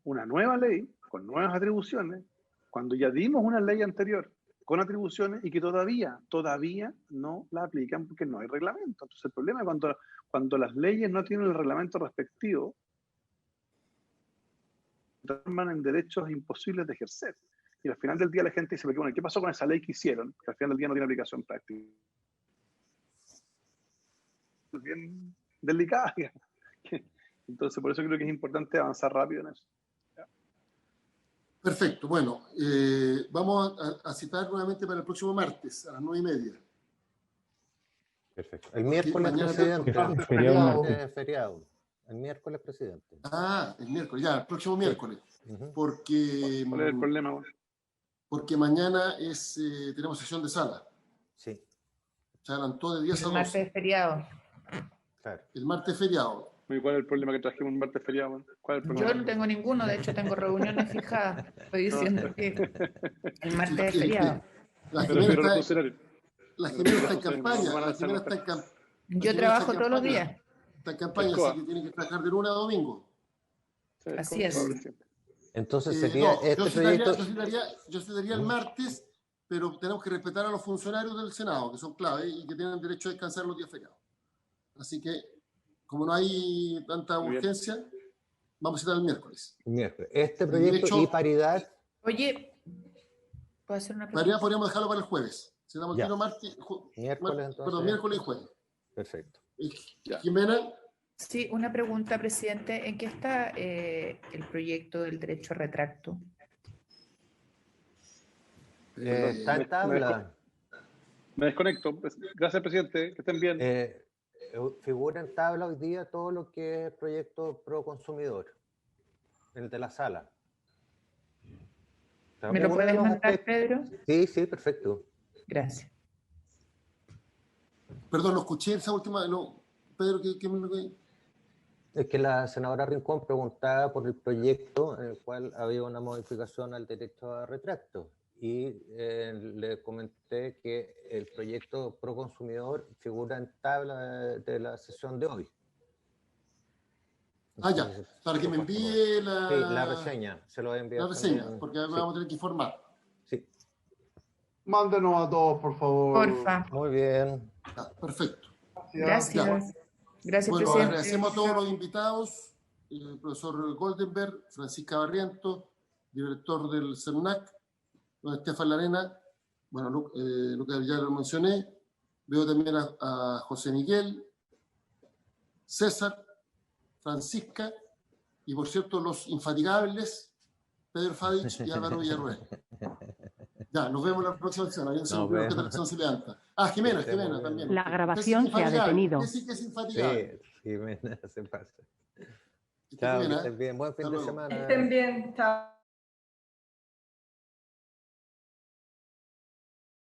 Speaker 5: una nueva ley con nuevas atribuciones, cuando ya dimos una ley anterior con atribuciones y que todavía no la aplican porque no hay reglamento. Entonces el problema es cuando las leyes no tienen el reglamento respectivo, se transforman en derechos imposibles de ejercer. Y al final del día la gente dice, bueno, ¿qué pasó con esa ley que hicieron? Que al final del día no tiene aplicación práctica. Es bien delicada. Entonces por eso creo que es importante avanzar rápido en eso.
Speaker 3: Perfecto. Bueno, vamos a citar nuevamente para el próximo martes a las 9:30.
Speaker 1: Perfecto. El miércoles, presidente. Feriado. El miércoles, presidente.
Speaker 3: Ah, el miércoles, ya, el próximo miércoles. Porque,
Speaker 5: ¿cuál es el problema?
Speaker 3: Porque mañana tenemos sesión de sala.
Speaker 1: Sí.
Speaker 3: Se adelantó de 10 a 12.
Speaker 12: El martes es feriado.
Speaker 1: Claro.
Speaker 3: El martes es feriado.
Speaker 5: ¿Cuál es el problema que trajimos un martes feriado? ¿Cuál es el problema?
Speaker 12: Yo no tengo ninguno, de hecho tengo reuniones fijadas. Estoy diciendo que el martes es feriado.
Speaker 3: La Jimena está en campaña.
Speaker 12: Yo trabajo todos los días.
Speaker 3: Está en campaña, así que tiene que trabajar de lunes a domingo.
Speaker 12: Así es.
Speaker 1: Entonces sería
Speaker 3: yo citaría el martes, pero tenemos que respetar a los funcionarios del Senado, que son clave y que tienen derecho a descansar los días feriados. Así que, como no hay tanta urgencia, vamos a citar el miércoles.
Speaker 1: Este proyecto y paridad.
Speaker 12: Oye, ¿puedo hacer una pregunta?
Speaker 3: Paridad podríamos dejarlo para el jueves. Si damos el miércoles y jueves.
Speaker 1: Perfecto.
Speaker 3: Jimena.
Speaker 12: Sí, una pregunta, presidente. ¿En qué está el proyecto del derecho a retracto?
Speaker 1: Está en tabla.
Speaker 5: Me desconecto. Gracias, presidente. Que estén bien.
Speaker 1: Figura en tabla hoy día todo lo que es proyecto pro consumidor, el de la sala.
Speaker 12: ¿Me lo puedes mandar, Pedro?
Speaker 1: Sí, perfecto.
Speaker 12: Gracias.
Speaker 3: Perdón, no escuché esa última. No, Pedro, ¿qué?
Speaker 1: Es que la senadora Rincón preguntaba por el proyecto en el cual había una modificación al derecho a retracto. Y le comenté que el proyecto pro consumidor figura en tabla de la sesión de hoy.
Speaker 3: Entonces, para que me envíe
Speaker 1: la reseña. Se lo voy a enviar.
Speaker 3: La reseña, porque vamos a tener que informar.
Speaker 1: Sí.
Speaker 10: Mándenos a todos, por favor.
Speaker 12: Porfa.
Speaker 1: Muy bien.
Speaker 3: Perfecto.
Speaker 12: Gracias. Gracias,
Speaker 3: bueno,
Speaker 12: presidente.
Speaker 3: agradecemos a todos los invitados, el profesor Goldenberg, Francisca Barriento, director del CERNAC, don Estefan Larena, bueno, Lucas ya lo mencioné, veo también a José Miguel, César, Francisca, y por cierto los infatigables, Pedro Fadich y Álvaro Villarruel. Ya, nos vemos la próxima sesión. Ahí que televisión se levanta. Jimena también.
Speaker 13: La grabación se ha detenido.
Speaker 3: Sí, que es infatigable.
Speaker 1: Sí, Jimena se pasa. Chao, que estén bien. Buen fin de semana.
Speaker 4: Estén bien, chao.